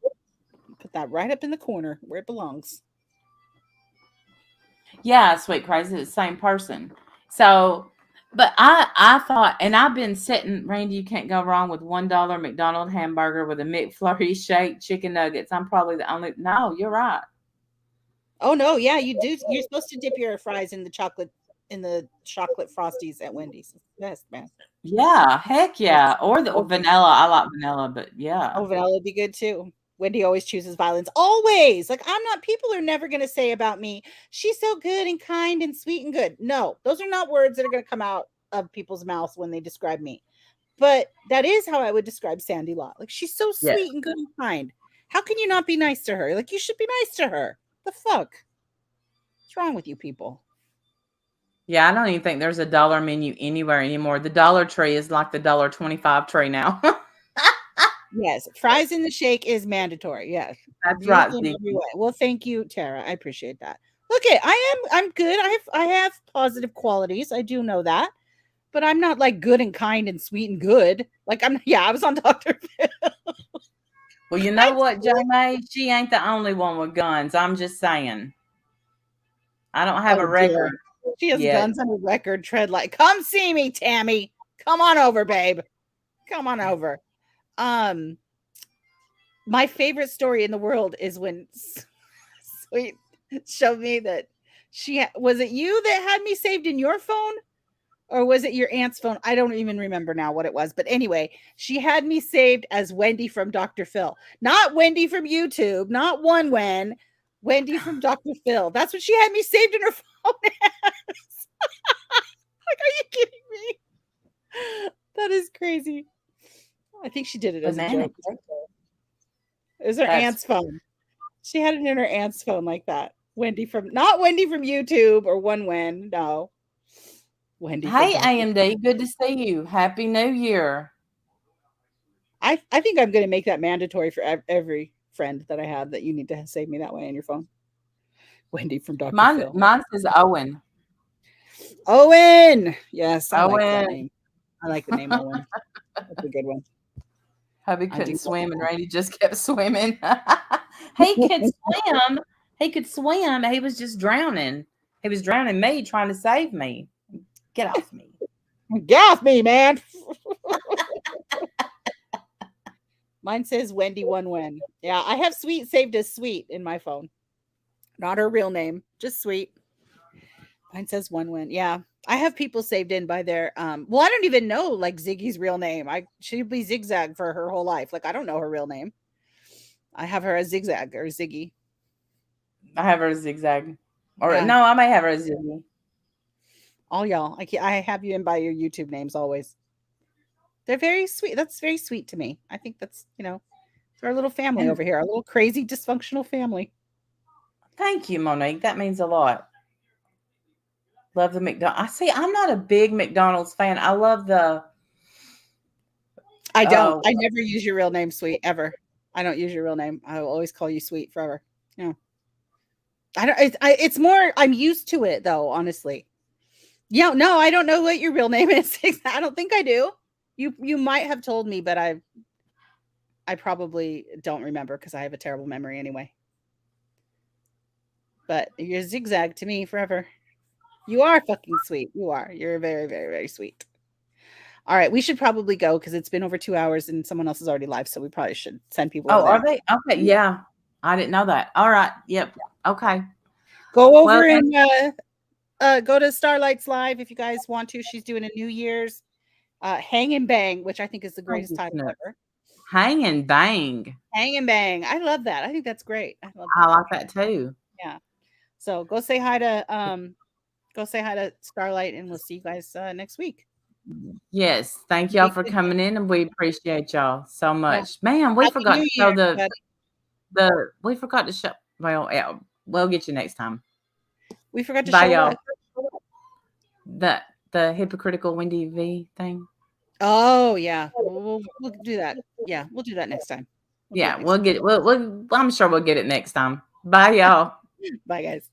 Put that right up in the corner where it belongs. Yeah, sweet crazy. It's the same person. So, but I thought, and I've been sitting, Randy, you can't go wrong with $1 McDonald's hamburger with a McFlurry shake, chicken nuggets. I'm probably the only, no, you're right. Oh no, yeah, you do. You're supposed to dip your fries in the chocolate frosties at Wendy's. Best, man. Yeah, heck yeah. Or vanilla. I like vanilla, but yeah. Oh, vanilla would be good too. Wendy always chooses violence. Always. Like, people are never going to say about me, she's so good and kind and sweet and good. No, those are not words that are going to come out of people's mouths when they describe me. But that is how I would describe Sandy Law. Like, she's so sweet and good and kind. How can you not be nice to her? Like, you should be nice to her. The fuck? What's wrong with you people? Yeah, I don't even think there's a dollar menu anywhere anymore. The Dollar Tree is like the $1.25 tray now. Yes, fries in the shake is mandatory. Yes, That's use right, them Ziggy. every way. Well, thank you, Tara. I appreciate that. Okay, I'm good. I have positive qualities. I do know that, but I'm not like good and kind and sweet and good. Like I was on Dr. Phil. Well, you know what, J-May? She ain't the only one with guns. I'm just saying. I don't have a Oh, dear. record She has yet. guns on a record. Tread like, come see me, Tammy. Come on over, babe. Come on over. My favorite story in the world is when Sweet showed me that was it you that had me saved in your phone, or was it your aunt's phone? I don't even remember now what it was, but anyway, she had me saved as Wendy from Dr. Phil, not Wendy from YouTube, not one when Wendy from Dr. Phil. That's what she had me saved in her phone as. Like, are you kidding me? That is crazy. I think she did it as a joke. It was her aunt's phone. She had it in her aunt's phone like that. Not Wendy from YouTube or One When. No. Wendy. Hey, AMD, good to see you. Happy New Year. I think I'm going to make that mandatory for every friend that I have, that you need to save me that way on your phone. Wendy from Dr. Phil. Mine says Owen. Owen. Yes, I like that Owen. name. I like the name Owen. That's a good one. Hubby couldn't swim, and Randy just kept swimming. He could swim. He could swim. He was just drowning. He was drowning me, trying to save me. Get off me. Get off me, man. Mine says Wendy One When. Yeah, I have Sweet saved as Sweet in my phone. Not her real name, just Sweet. Mine says One When. Yeah, I have people saved in by their well, I don't even know like Ziggy's real name. She'd be Zigzag for her whole life. Like, I don't know her real name. I have her as Zigzag or Ziggy. I have her as Zigzag. Or Yeah. no, I may have her as Ziggy. All y'all. I have you in by your YouTube names always. They're very sweet. That's very sweet to me. I think that's, it's our little family over here, our little crazy dysfunctional family. Thank you, Monique. That means a lot. Love the McDonald's. I'm not a big McDonald's fan. I love the. I don't. I never use your real name, Sweet, ever. I don't use your real name. I will always call you Sweet forever. Yeah. I don't. It's more. I'm used to it though. Honestly. Yeah. No, I don't know what your real name is. I don't think I do. You might have told me, but I probably don't remember because I have a terrible memory anyway. But you're Zigzag to me forever. You are fucking sweet. You are. You're very, very, very sweet. All right, we should probably go because it's been over 2 hours and someone else is already live, so we probably should send people. Oh, are they? Okay, yeah. I didn't know that. All right. Yep. Okay. Go over and go to Starlight's live if you guys want to. She's doing a New Year's Hang and Bang, which I think is the greatest title ever. Hang and Bang. Hang and Bang. I love that. I think that's great. I like that too. Yeah. So go say hi to Starlight, and we'll see you guys next week. Yes, thank y'all for coming in, and we appreciate y'all so much. Man, we forgot to show we forgot to show. Well, yeah, we'll get you next time. We forgot to show y'all the hypocritical Wendy V thing. Oh yeah, we'll do that. Yeah, we'll do that next time. We'll get it. I'm sure we'll get it next time. Bye, y'all. Bye, guys.